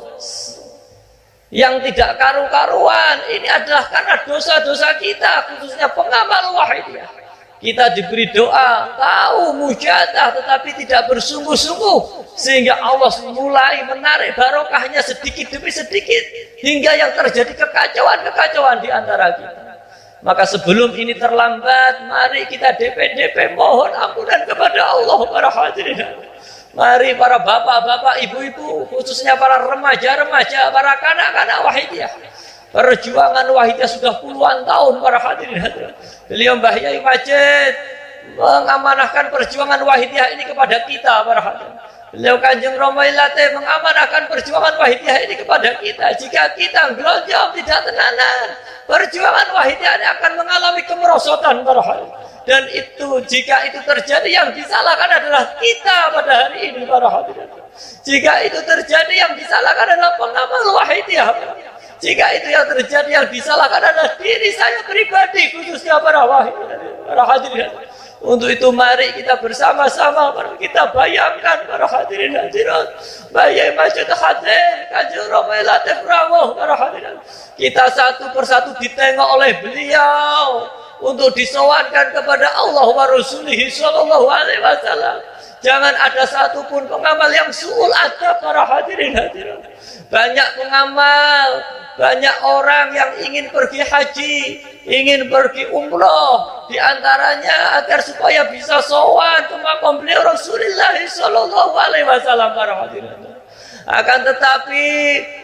yang tidak karu-karuan ini adalah karena dosa-dosa kita, khususnya pengamal Wahidiyah. Kita diberi doa, tahu mujadah tetapi tidak bersungguh-sungguh, sehingga Allah mulai menarik barokahnya sedikit demi sedikit hingga yang terjadi kekacauan-kekacauan di antara kita. Maka sebelum ini terlambat, mari kita DP mohon ampunan kepada Allah para hadirin. Mari para bapak-bapak, ibu-ibu, khususnya para remaja-remaja, para kanak-kanak Wahidiyah. Perjuangan Wahidiyah sudah puluhan tahun para hadirin. Beliau Mbah Yai Majid mengamanahkan perjuangan Wahidiyah ini kepada kita para hadirin. Beliau Kanjeng Romi Latif mengamanahkan perjuangan Wahidiyah ini kepada kita. Jika kita gelonjong tidak tenanan, perjuangan Wahidiyah ini akan mengalami kemerosotan para hadirin. Dan itu jika itu terjadi yang disalahkan adalah kita pada hari ini para hadirin. Jika itu terjadi yang disalahkan adalah pengamal Wahidiyah. Jika itu yang terjadi yang disalahkan adalah diri saya pribadi, khususnya para hadirin. Untuk itu mari kita bersama-sama kita bayangkan para hadirin hadirat, Mbah Yai Majid hadir, Kanjeng Romi Latif rawuh para hadirin. Kita satu persatu ditengok oleh beliau untuk disowankan kepada Allah wa Rasulihi sallallahu alaihi wasallam. Jangan ada satupun pengamal yang suul adab para hadirin hadirat. Banyak pengamal, banyak orang yang ingin pergi haji, ingin pergi umroh, diantaranya agar supaya bisa sowan ke makam beliau Rasulullah sallallahu alaihi wasallam para hadirin. Akan tetapi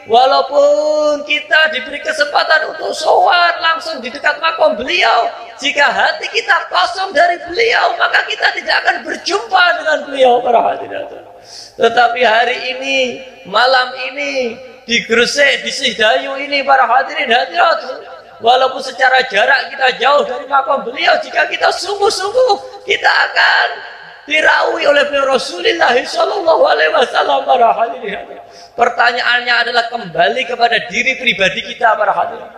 walaupun kita diberi kesempatan untuk sowan langsung di dekat makam beliau, jika hati kita kosong dari beliau, maka kita tidak akan berjumpa dengan beliau para hadirin. Tetapi hari ini, malam ini, di Gresik, di Sidayu ini para hadirin hadirat, walaupun secara jarak kita jauh dari makam beliau, jika kita sungguh-sungguh, kita akan diraui oleh Rasulullah sallallahu alaihi wasallam para hadirin. Pertanyaannya adalah kembali kepada diri pribadi kita para hadirin.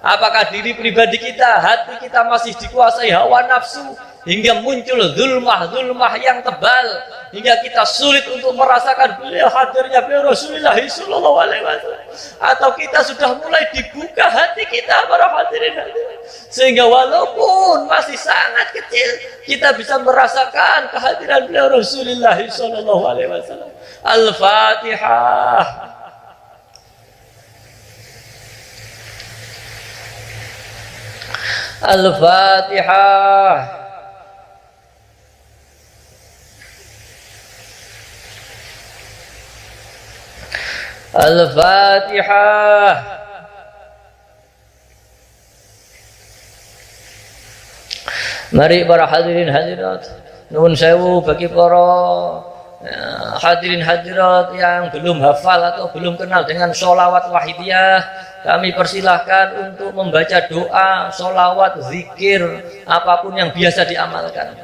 Apakah diri pribadi kita, hati kita masih dikuasai hawa nafsu hingga muncul zulmah yang tebal hingga kita sulit untuk merasakan beliau hadirnya beliau Rasulullah sallallahu alaihi wasallam, atau kita sudah mulai dibuka hati kita para hadirin sehingga walaupun masih sangat kecil kita bisa merasakan kehadiran beliau Rasulullah sallallahu alaihi wasallam. Al-Fatihah. Al-Fatihah. Al-Fatihah. Mari para hadirin hadirat, nuwun sewu bagi para hadirin hadirat yang belum hafal atau belum kenal dengan sholawat wahidiyah, kami persilahkan untuk membaca doa, sholawat, zikir, apapun yang biasa diamalkan.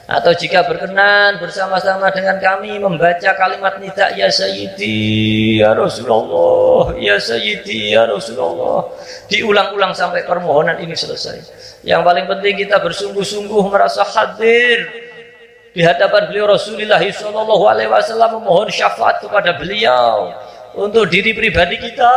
Atau jika berkenan bersama-sama dengan kami membaca kalimat nida, ya Sayyidi ya Rasulullah, ya Sayyidi ya Rasulullah, diulang-ulang sampai permohonan ini selesai. Yang paling penting kita bersungguh-sungguh merasa hadir di hadapan beliau Rasulullah sallallahu alaihi wasallam, memohon syafaat kepada beliau untuk diri pribadi kita,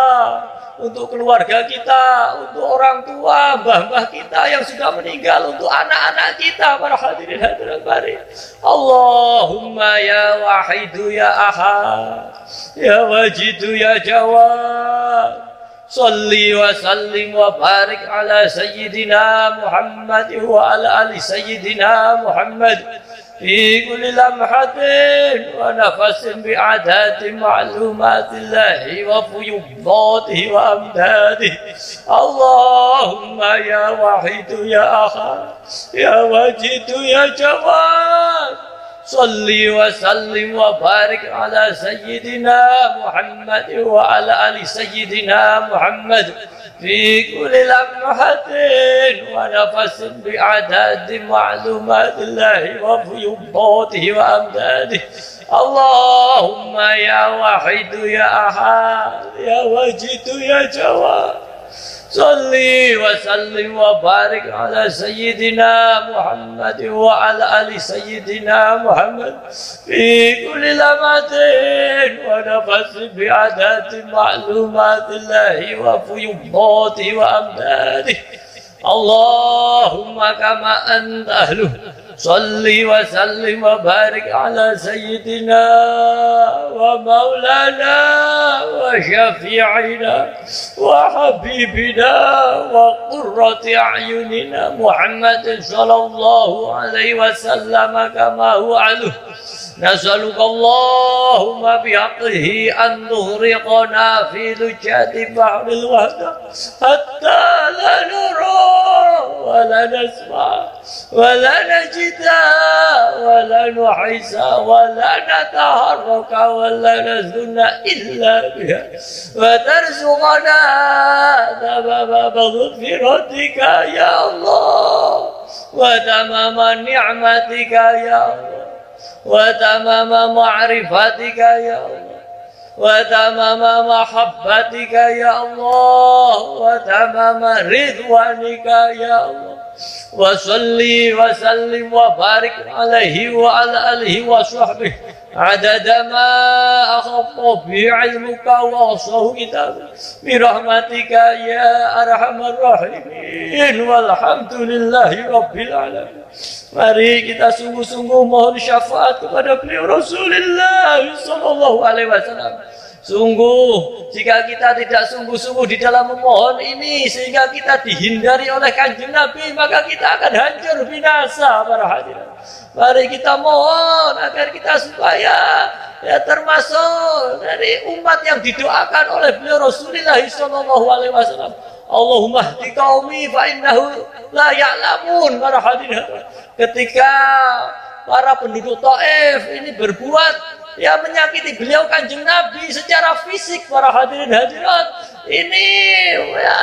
untuk keluarga kita, untuk orang tua, mbah-mbah kita yang sudah meninggal, untuk anak-anak kita, para hadirin hadirat mari. Allahumma ya wahidu ya ahad, ya wajidu ya jawad, salli wa sallim wa barik ala sayyidina Muhammad wa ala ali sayyidina Muhammad في كل لمحة ونفس بعدد معلومات الله وفيوضاته وأمداده. اللهم يا وحيد يا أحد يا واجد يا جواد صل وسلم وبارك على سيدنا محمد وعلى آل سيدنا محمد في كل لمحة ونفس بعدد معلومات الله وفيوضاته وأمداده. اللهم يا واحد يا أحد يا واجد يا جواد صل وسلم وبارك على سيدنا محمد وعلى آل سيدنا محمد في كل لمحة ونفس بعدد معلومات الله وفيوضاته وأمداده. اللهم كما أنت أهله صل وسلم وبارك على سيدنا ومولانا وشفيعنا وحبيبنا وقرة أعيننا محمد صلى الله عليه وسلم كما هو عليه. نسألك اللهم بحقه أن تغرقنا في لجات بحر الوحدة حتى لا نرى ولا نسمع ولا نجد ولا نحس ولا نتحرك ولا نزن إلا بها، وترزقنا تمام مغفرتك يا الله وتمام نعمتك يا الله وتمام معرفتك يا الله وتمام محبتك يا الله وتمام رضوانك يا الله. وصلي وسلم وبارك عليه وعلى آله وصحبه عدد ما أخف به علمك وأحصاه كتابك برحمتك يا أرحم الراحمين والحمد لله رب العالمين. Mari kita sungguh-sungguh mohon syafaat kepada beliau Rasulullah sallallahu alaihi wasallam. Sungguh, jika kita tidak sungguh-sungguh di dalam memohon ini sehingga kita dihindari oleh Kanjeng Nabi, maka kita akan hancur binasa para hadirin. Mari kita mohon agar kita supaya termasuk dari umat yang didoakan oleh beliau Rasulullah sallallahu alaihi wasallam. Allahumma hdi qaumi fa innahu la ya'lamun para hadirin. Ketika para penduduk Taif ini berbuat yang menyakiti beliau Kanjeng Nabi secara fisik para hadirin hadirat, ini ya,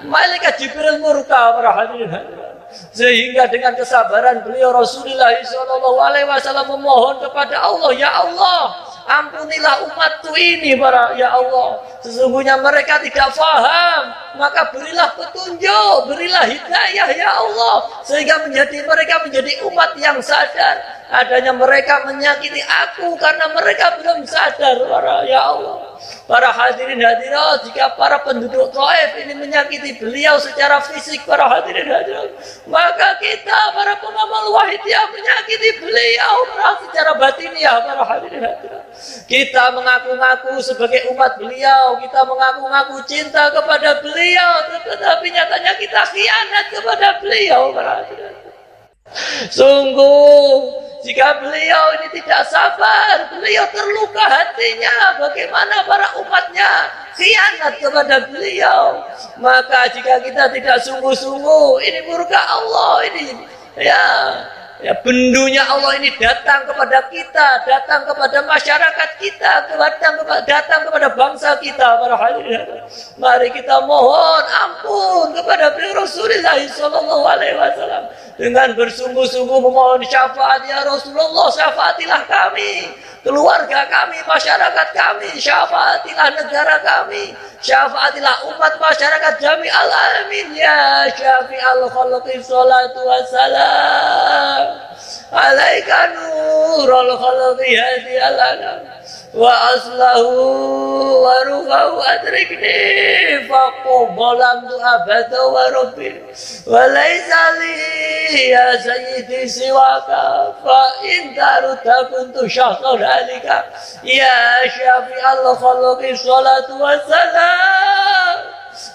malaikat Jibril murka para hadirin hadirat. Sehingga dengan kesabaran beliau Rasulullah sallallahu alaihi wasallam memohon kepada Allah, ya Allah, Ampunilah umatku ini para ya Allah. Sesungguhnya mereka tidak faham, maka berilah petunjuk, berilah hidayah ya Allah, sehingga mereka menjadi umat yang sadar. Adanya mereka menyakiti aku karena mereka belum sadar para ya Allah. Para hadirin hadirat, jika para penduduk Taif ini menyakiti beliau secara fisik para hadirin hadirat, maka kita para pengamal wahidiyah menyakiti beliau secara batiniah para hadirin hadirat. Kita mengaku-ngaku sebagai umat beliau, kita mengaku-ngaku cinta kepada beliau, tetapi nyatanya kita khianat kepada beliau para hadirin. Sungguh jika beliau ini tidak sabar, beliau terluka hatinya, bagaimana para umatnya khianat kepada beliau. Maka jika kita tidak sungguh-sungguh, ini murka Allah, ini ya bendunya Allah ini datang kepada kita, datang kepada masyarakat kita, datang kepada bangsa kita para hadirin. Mari kita mohon ampun kepada Rasulullah sallallahu alaihi wasallam dengan bersungguh-sungguh memohon syafaat. Ya Rasulullah, syafaatilah kami, keluarga kami, masyarakat kami, syafaatilah negara kami, syafaatilah umat masyarakat jami'al alamin. Ya syafi'al khalqi salatu wassalam alaika nurul khalqi hadiyal anam wa aslahu wa rufahu adrikni faqobalam tu abada wa rabbi wa laysa li ya sayyidi siwaka fa in daruta kuntu syahsan alika ya syafi'al khalqi salatu wassalam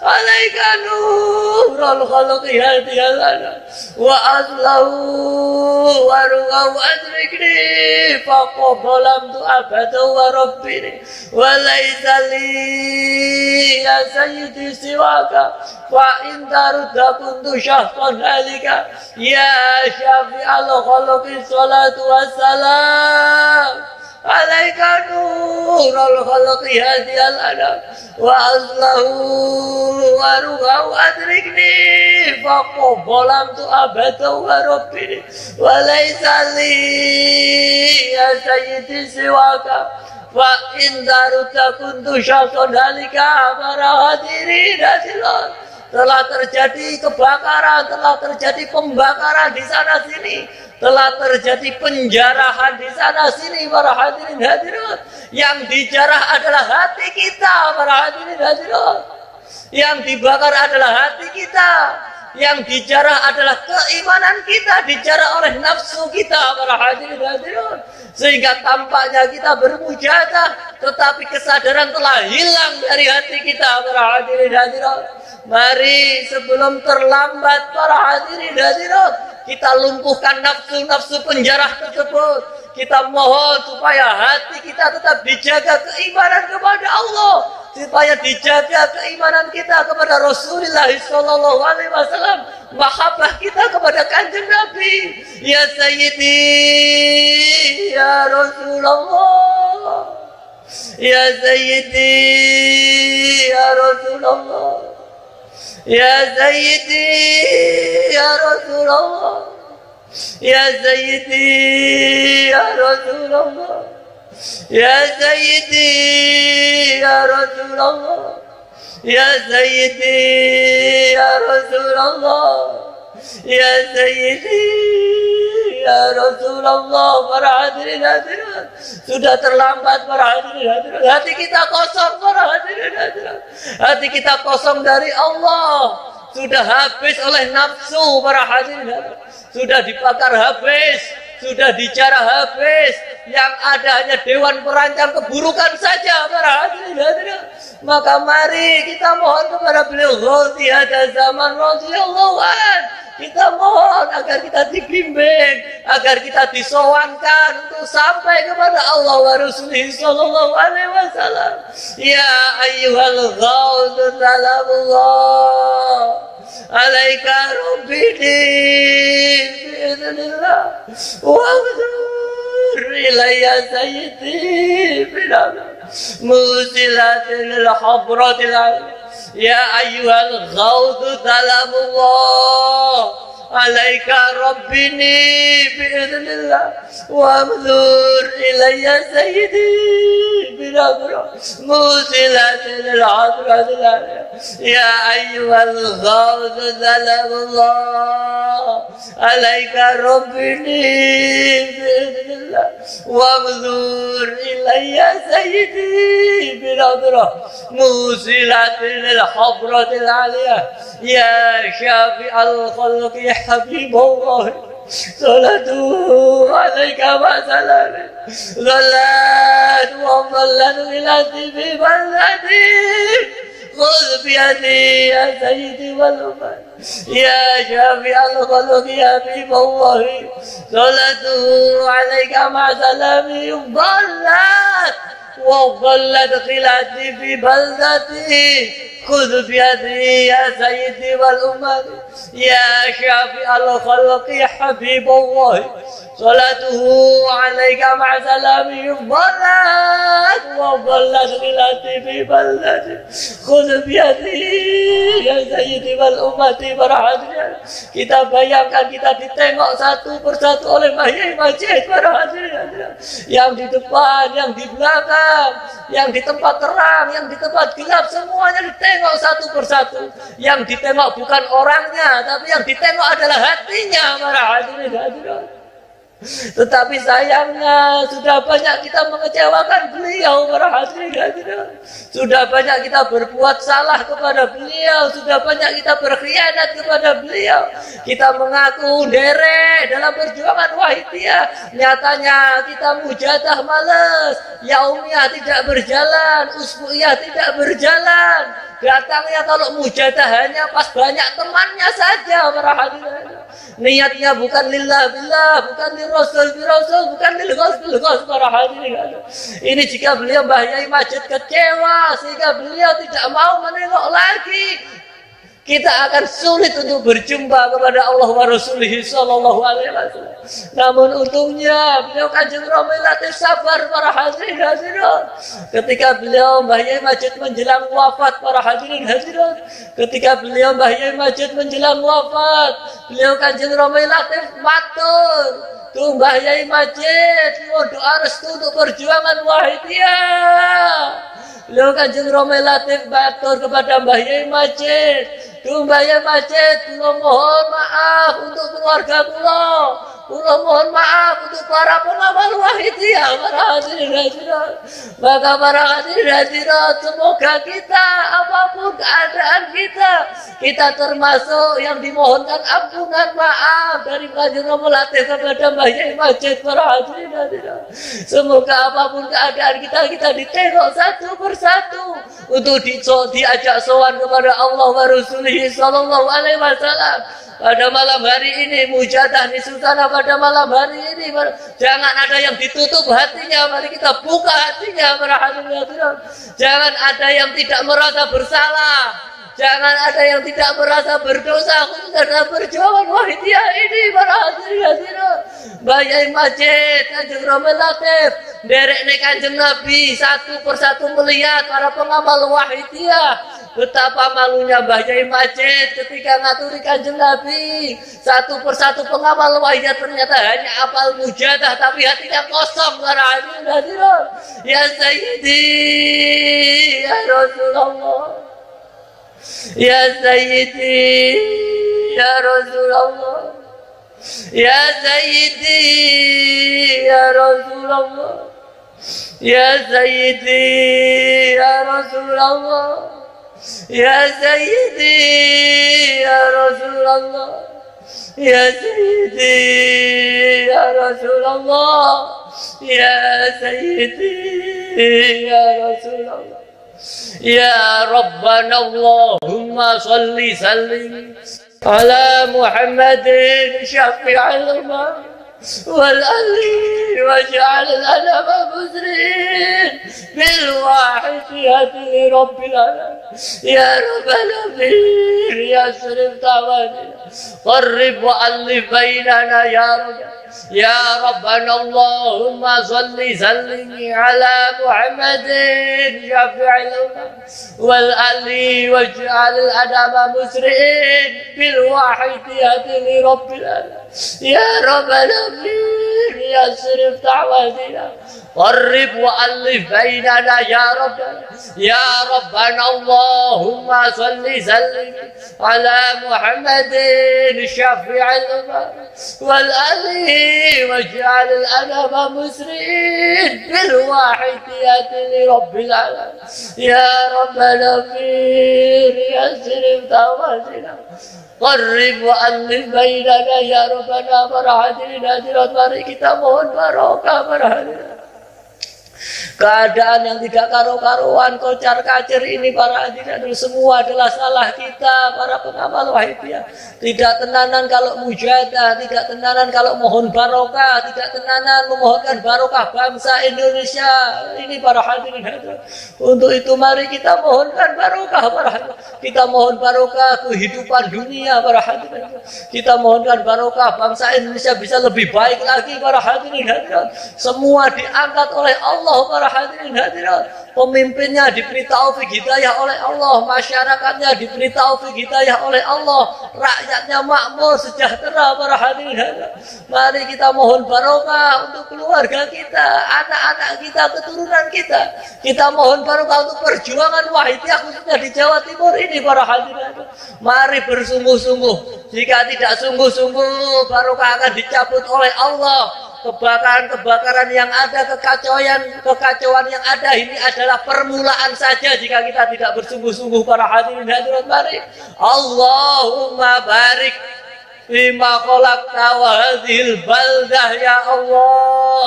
alaika nurul khalqi hadiyal anam wa aslahu wa rufahu adrikni faqobalam tu abada wa rabbi wa laysa li ya sayyidi siwaka fa in darudda kuntu syahsan alika ya syafi'al khalqi salatu wassalam alaika nurul khalqi hadiyal anam wa aslahu wa ruhahu adrikni faqobalam tu abada wa rabbi wa laysa li ya sayyidi siwaka wa in daruta kuntu syahsan halika. Para hadirin hadirat, telah terjadi kebakaran, telah terjadi pembakaran di sana sini, telah terjadi penjarahan di sana sini para hadirin hadirat. Yang dijarah adalah hati kita para hadirin hadirat. Yang dibakar adalah hati kita. Yang dijarah adalah keimanan kita, dijarah oleh nafsu kita para hadirin hadirat. Sehingga tampaknya kita bermujahadah, tetapi kesadaran telah hilang dari hati kita para hadirin hadirat. Mari sebelum terlambat para hadirin hadirat, kita lumpuhkan nafsu-nafsu penjarah tersebut. Kita mohon supaya hati kita tetap dijaga keimanan kepada Allah, supaya dijaga keimanan kita kepada Rasulullah sallallahu alaihi wasallam, mahabbah kita kepada Kanjeng Nabi. Ya Sayyidi ya Rasulullah, ya Sayyidi ya Rasulullah, ya Sayyidi ya Rasulullah, ya Sayyidi ya Rasulullah, ya Sayyidi ya Rasulullah, ya Sayyidi ya Rasulullah, ya Sayyidi ya Rasulullah. Para hadirin hadirat, sudah terlambat para hadirin hadirat. Hati kita kosong para hadirin hadirat. Hati kita kosong dari Allah, sudah habis oleh nafsu para hadirin hadirat. Sudah dibakar habis, sudah dijarah habis. Yang ada hanya dewan perancang keburukan saja para hadirin hadirat. Maka mari kita mohon kepada beliau Ghazi Hadha Zaman radhiyallahu anhu. Kita mohon agar kita dibimbing, agar kita disowankan untuk sampai kepada Allah wa Rasulih sallallahu alaihi wasallam. Ya ayyuhal Ghauz salamullah alaika rabbini bi'idhnillah wa ilayya sayyidi bilal musilatil habratil. Ya ayyuhal Ghauz salamullah alaika rabbini bi'idhnillah wa'amdur ilayya sayyidi binabra musilatil al-hadratil ya ayyuhal ghawth zalamullah alaika rabbini bi'idhnillah wa'amdur ilayya sayyidi binabra musilatil al-hadratil aliyah ya syafi'al khalqi habibullah salatu alaika wa salam salatu wa salatu ilati bi baladi khudh biyadi ya sayyidi wal umar ya syafi'al khalqi habibullah salatu alaika wa salam balad wa balad khilati bi baladi خذ بيدي يا سيدي والأمم يا شافع الخلق حبيب الله صلاته عليك مع سلامه ضلت وضلت غلاتي في بلدتي خذ بيدي ya Sayyidi wal ummati barahadri. Kita bayangkan kita ditengok satu persatu oleh Yai Majid barahadri, yang di depan, yang di belakang, yang di tempat terang, yang di tempat gelap, semuanya ditengok satu persatu. Yang ditengok bukan orangnya, tapi yang ditengok adalah hatinya barahadri. Tetapi sayangnya sudah banyak kita mengecewakan beliau para hadirin. Sudah banyak kita berbuat salah kepada beliau, sudah banyak kita berkhianat kepada beliau. Kita mengaku derek dalam perjuangan Wahidiyah, nyatanya kita mujadah males, yaumiyah tidak berjalan, usbu'iyah tidak berjalan. Datangnya kalau mujadah hanya pas banyak temannya saja para hadirin. Niatnya bukan lillah billah, bukan li rasul bi rasul, bukan lil ghos bil ghos para hadirin. Ini jika beliau Mbah Yai Majid kecewa sehingga beliau tidak mau menengok lagi, kita akan sulit untuk berjumpa kepada Allah wa Rasulih sallallahu alaihi wasallam. Namun untungnya beliau Kanjeng Romi latih sabar para hadirin hadirat. Ketika beliau Mbah Yai Majid menjelang wafat para hadirin hadirat, ketika beliau Mbah Yai Majid menjelang wafat, beliau Kanjeng Romi latih matur, tuh Mbah Yai Majid mau doa restu untuk perjuangan Wahidiyah. Beliau Kanjeng Romi Latif matur kepada Mbah Yai Majid, tuh Mbah Yai Majid, kula mohon maaf untuk keluarga kula mohon maaf untuk para pengamal Wahidiyah, para hadirin hadirat. Maka para hadirin hadirat, semoga kita apapun keadaan kita termasuk yang dimohonkan ampunan maaf dari Kanjeng Romi Latif kepada Mbah Yai Majid, para hadirin hadirat. Semoga apapun keadaan kita ditengok satu persatu untuk diajak sowan kepada Allah wa Rasulih sallallahu alaihi wasallam. Pada malam hari ini mujadah nisusana, pada malam hari ini jangan ada yang ditutup hatinya, mari kita buka hatinya para hadirin. Jangan ada yang tidak merasa bersalah, jangan ada yang tidak merasa berdosa khusus dalam perjuangan Wahidiyah ini para hadirin. Mbah Yai Majid, Kanjeng Romi Latif, derek Kanjeng Nabi satu persatu melihat para pengamal Wahidiyah. Betapa malunya Mbah Yai Majid ketika ngaturi Kanjeng Nabi. Satu persatu pengamal Wahidiyah ternyata hanya apal mujadah tapi hatinya kosong para hadirin. Ya Sayyidi ya Rasulullah, ya Sayyidi ya Rasulullah, ya Sayyidi ya Rasulullah, ya Sayyidi ya Rasulullah, ya Sayyidi ya Rasulullah, ya Sayyidi ya Rasulullah, ya Sayyidi ya Rasulullah. Ya Rabbana Allahumma salli sallim ala Muhammadin syafi'il umam wal ali waj'al lana muslimin bil wahidiyati rabbil alamin ya rabbal alamin يسرف تعوادنا قرب وألف بيننا يا رب يا ربنا اللهم صل سلم على محمد شفيع الأمم والآل واجعل الأدب مسرئين بالواحدية لرب العالمين يا رب العالمين يسرف تعوادنا قرب وألف بيننا يا رب يا ربنا اللهم صل سلم على محمد شفيع الأمم والآل واجعل الأدب مسرئين بالواحدية لرب العالمين يا رب العالمين يسرف تعوادنا قرب وألف بيننا ya Rabbana para hadirin hadirat mari kita mohon barokah para hadirin. Keadaan yang tidak karu-karuan, kocar-kacir ini para hadirin semua adalah salah kita para pengamal wahidiyah. Tidak tenanan kalau mujahadah, tidak tenanan kalau mohon barokah, tidak tenanan memohonkan barokah bangsa Indonesia ini para hadirin hadirat. Untuk itu mari kita mohonkan barokah para hadirin. Kita mohon barokah kehidupan dunia para hadirin. Kita mohonkan barokah bangsa Indonesia bisa lebih baik lagi para hadirin hadirat. Semua diangkat oleh Allah para hadirin hadirat. Pemimpinnya diberi taufik hidayah oleh Allah, masyarakatnya diberi taufik hidayah oleh Allah, rakyatnya makmur sejahtera para hadirin hadirat. Mari kita mohon barokah untuk keluarga kita, anak-anak kita, keturunan kita. Kita mohon barokah untuk perjuangan wahidiyah khususnya di Jawa Timur ini para hadirin hadirat. Mari bersungguh-sungguh. Jika tidak sungguh-sungguh, barokah akan dicabut oleh Allah. Kebakaran-kebakaran yang ada, kekacauan yang ada ini adalah permulaan saja jika kita tidak bersungguh-sungguh para hadirin hadirat. Mari Allahumma barik fima khalaqta wa hadhil baldah ya Allah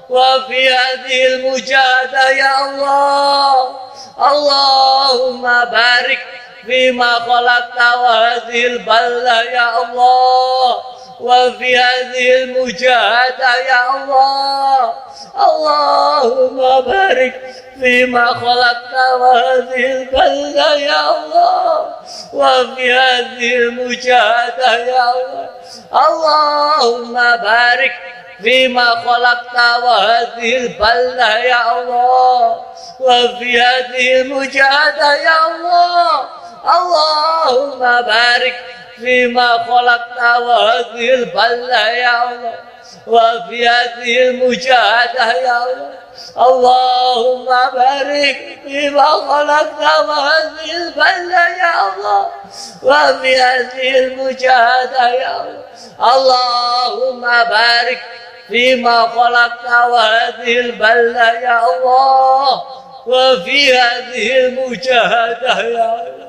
wa fi hadhil mujahadah ya Allah. Allahumma barik fima khalaqta wa hadhil baldah ya Allah وفي هذه المجاهدة يا الله اللهم بارك فيما خلقت وهذه البلدة يا الله وفي هذه المجاهدة يا الله اللهم بارك فيما خلقت وهذه البلدة يا الله وفي هذه المجاهدة يا الله اللهم بارك فيما خلقت وهذه البلة يا الله وفي هذه المجاهدة يا الله اللهم بارك فيما خلقت وهذه البلة يا الله وفي هذه المجاهدة يا الله اللهم بارك فيما خلقت وهذه البلة يا الله وفي هذه المجاهدة يا الله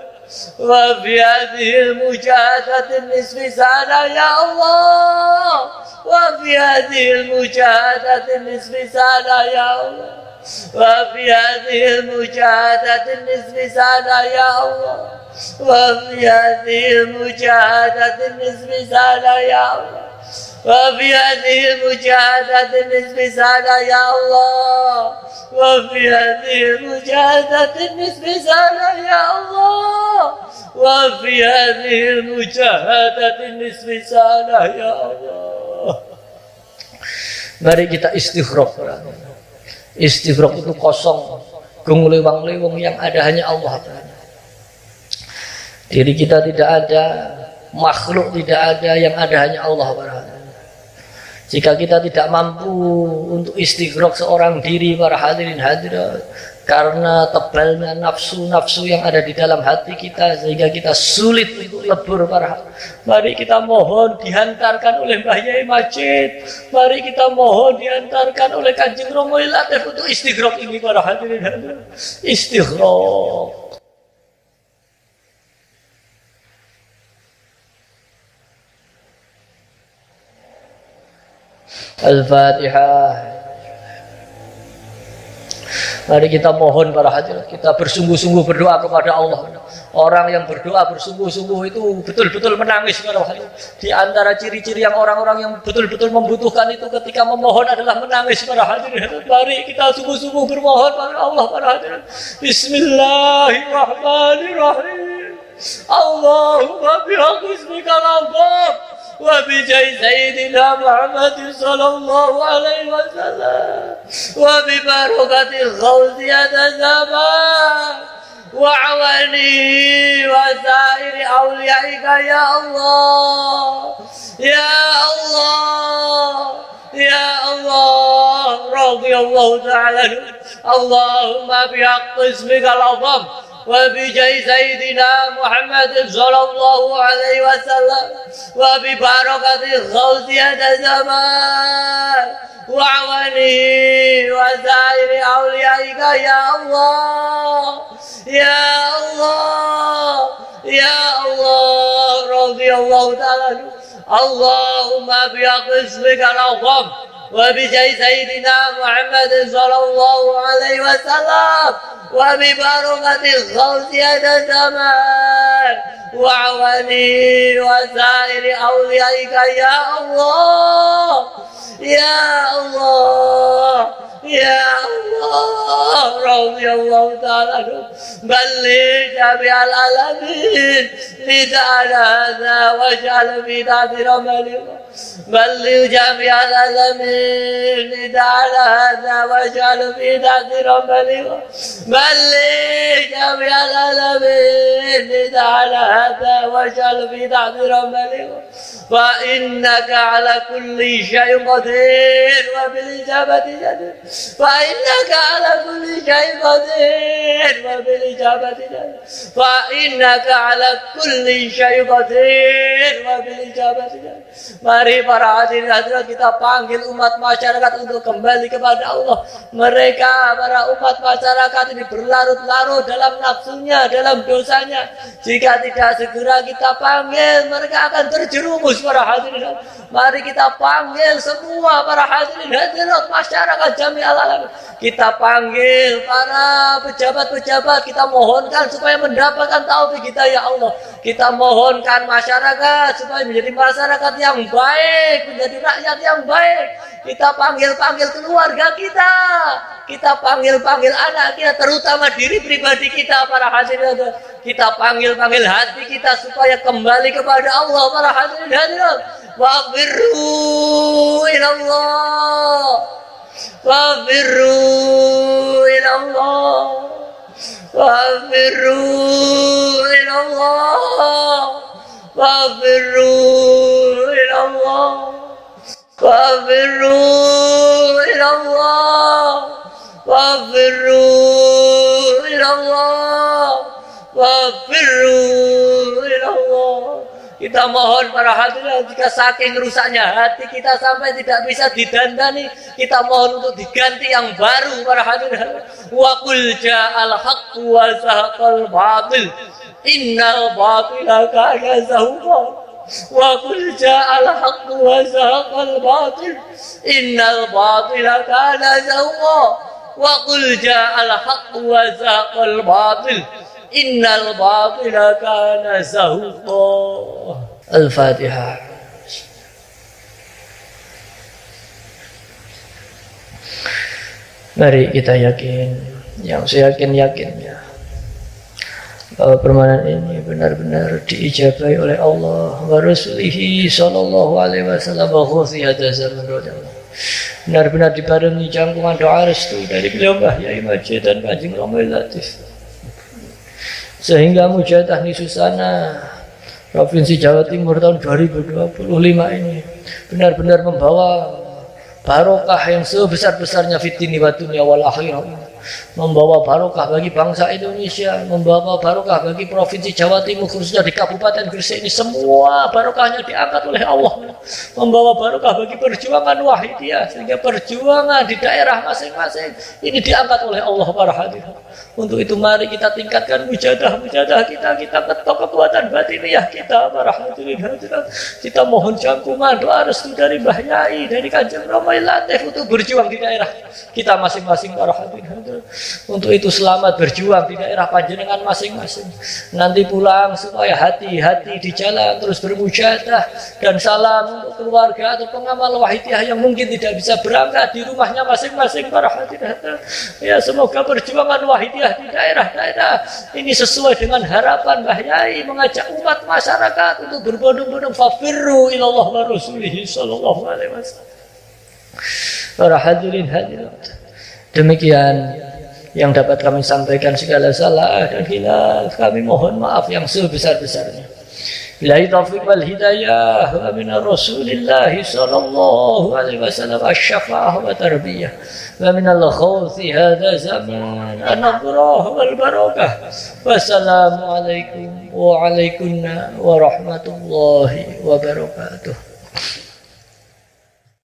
وفي هذه المجاهدة النصف سنة يا الله وفي هذه المجاهدة النصف سنة يا الله وفي هذه المجاهدة النصف سنة يا الله وفي هذه المجاهدة النصف سنة يا الله وفي هذه المجاهدة النصف سنة يا الله وفي هذه المجاهدة النصف سنة يا الله وفي هذه المجاهدة النصف سنة يا الله. Mari kita istighraq. Istighraq itu kosong, gunglewang-lewong yang ada hanya Allah. Diri kita tidak ada, makhluk tidak ada, yang ada hanya Allah. Jika kita tidak mampu untuk istighraq seorang diri para hadirin hadirat karena tebalnya nafsu-nafsu yang ada di dalam hati kita sehingga kita sulit untuk lebur para mari kita mohon dihantarkan oleh Mbah Yai Majid, mari kita mohon dihantarkan oleh Kanjeng Romo Latif untuk istighraq ini para hadirin hadirat. Istighraq. Al-Fatihah. Mari kita mohon para hadirat, kita bersungguh-sungguh berdoa kepada Allah. Orang yang berdoa bersungguh-sungguh itu betul-betul menangis para hadirat. Di antara ciri-ciri yang orang-orang yang betul-betul membutuhkan itu ketika memohon adalah menangis para hadirat. Mari kita sungguh-sungguh bermohon pada Allah para hadirat. Bismillahirrahmanirrahim. Allahumma bihaqqi ismikal azam wa bi jahi sayyidina Muhammad sallallahu alaihi wasallam wa bi barakatil khawziyat zaman wa awani wa sairi awliyaika ya Allah ya Allah ya Allah radhiyallahu ta'ala Allahumma bihaqqi ismikal azam وبجاه سيدنا محمد صلى الله عليه وسلم وببركة غوثية الزمان وعوانه وسائر أوليائك يا الله يا الله يا الله رضي الله تعالى اللهم بحق اسمك الأعظم وبجاه سيدنا محمد صلى الله عليه وسلم وببركة الغوثية الزمان وعوانه وسائر أوليائك يا الله يا الله يا الله رضي الله تعالى بلغ جميع العالمين لجعل هذا واجعل في تأثير ملك بلغ جميع العالمين لجعل هذا واجعل في تأثير ملك بلغ جميع العالمين لجعل هذا واجعل في تأثير ملك فإنك على كل شيء قدير وبالإجابة جدير فإنك على كل شيء قدير وبالإجابة جدير فإنك على كل شيء قدير وبالإجابة جدير. Mari para hadirin hadirat kita panggil umat masyarakat untuk kembali kepada Allah. Mereka para umat masyarakat ini berlarut-larut dalam nafsunya, dalam dosanya. Jika tidak segera kita panggil, mereka akan terjerumus para hadirin. Mari kita panggil semua para hadirin hadirat masyarakat jami'al alamin. Kita panggil para pejabat-pejabat, kita mohonkan supaya mendapatkan taufik kita ya Allah. Kita mohonkan masyarakat supaya menjadi masyarakat yang baik, menjadi rakyat yang baik. Kita panggil-panggil keluarga kita. Kita panggil-panggil anak kita, terutama diri pribadi kita para hadirin. Kita panggil-panggil hati kita supaya kembali kepada Allah para hadirin hadirat. Wa'firru ilallah. Wa'firru ilallah. Wa'firru ilallah. Wa'firru ilallah. Wa'firru ilallah. Wa'firru ilallah. Wa'firru ilallah. Kita mohon para hadirin, jika saking rusaknya hati kita sampai tidak bisa didandani, kita mohon untuk diganti yang baru para hadirin. Wa qul ja'al haqqu wa zahaqal batil innal batila kana zahuqa. Wa qul ja'al haqqu wa zahaqal batil innal batila kana zahuqa. Wa qul ja'al haqqu wa zahaqal batil innal batila kana zahuqa. Al-Fatihah. Mari kita yakin, yang saya yakinnya bahwa permohonan ini benar-benar diijabahi oleh Allah wa Rasulihi sallallahu alaihi wasallam wa khusiyata zaman Allah. Benar-benar dibarengi jangkungan doa restu dari beliau Mbah Yai Majid dan Kanjeng Rama Latif, sehingga Mujahadah Nisusana Provinsi Jawa Timur tahun 2025 ini benar-benar membawa barokah yang sebesar-besarnya fitini wa dunya wal akhirah, membawa barokah bagi bangsa Indonesia, membawa barokah bagi Provinsi Jawa Timur, khususnya di Kabupaten Gresik ini. Semua barokahnya diangkat oleh Allah, membawa barokah bagi perjuangan Wahidiyah, sehingga perjuangan di daerah masing-masing ini diangkat oleh Allah para hadirin. Untuk itu mari kita tingkatkan mujahadah kita ketok kekuatan batiniyah kita para hadirin hadirat. Kita mohon jangkungan doa restu dari Mbah Yai, dari Kanjeng Rama relatif untuk berjuang di daerah kita masing-masing para hadirin. Untuk itu selamat berjuang di daerah panjenengan masing-masing. Nanti pulang supaya hati-hati di jalan terus bermujahadah, dan salam untuk keluarga atau pengamal wahidiyah yang mungkin tidak bisa berangkat di rumahnya masing-masing para hadirin. Ya, semoga perjuangan wahidiyah di daerah-daerah ini sesuai dengan harapan Mbah Yai mengajak umat masyarakat untuk berbondong-bondong fafirru ilallah wa rasulihi sallallahu alaihi wasallam. Para hadirin hadirat, demikian yang dapat kami sampaikan. Segala salah dan hilaf kami mohon maaf yang sebesar-besarnya. Billahi taufiq wal hidayah wa min Rasulillah sallallahu alaihi wasallam asy-syafa'ah wa tarbiyah wa min al-khawfi hadza zaman an-nadrah wal barakah. Wassalamu alaikum wa alaikunna wa rahmatullahi wa barakatuh.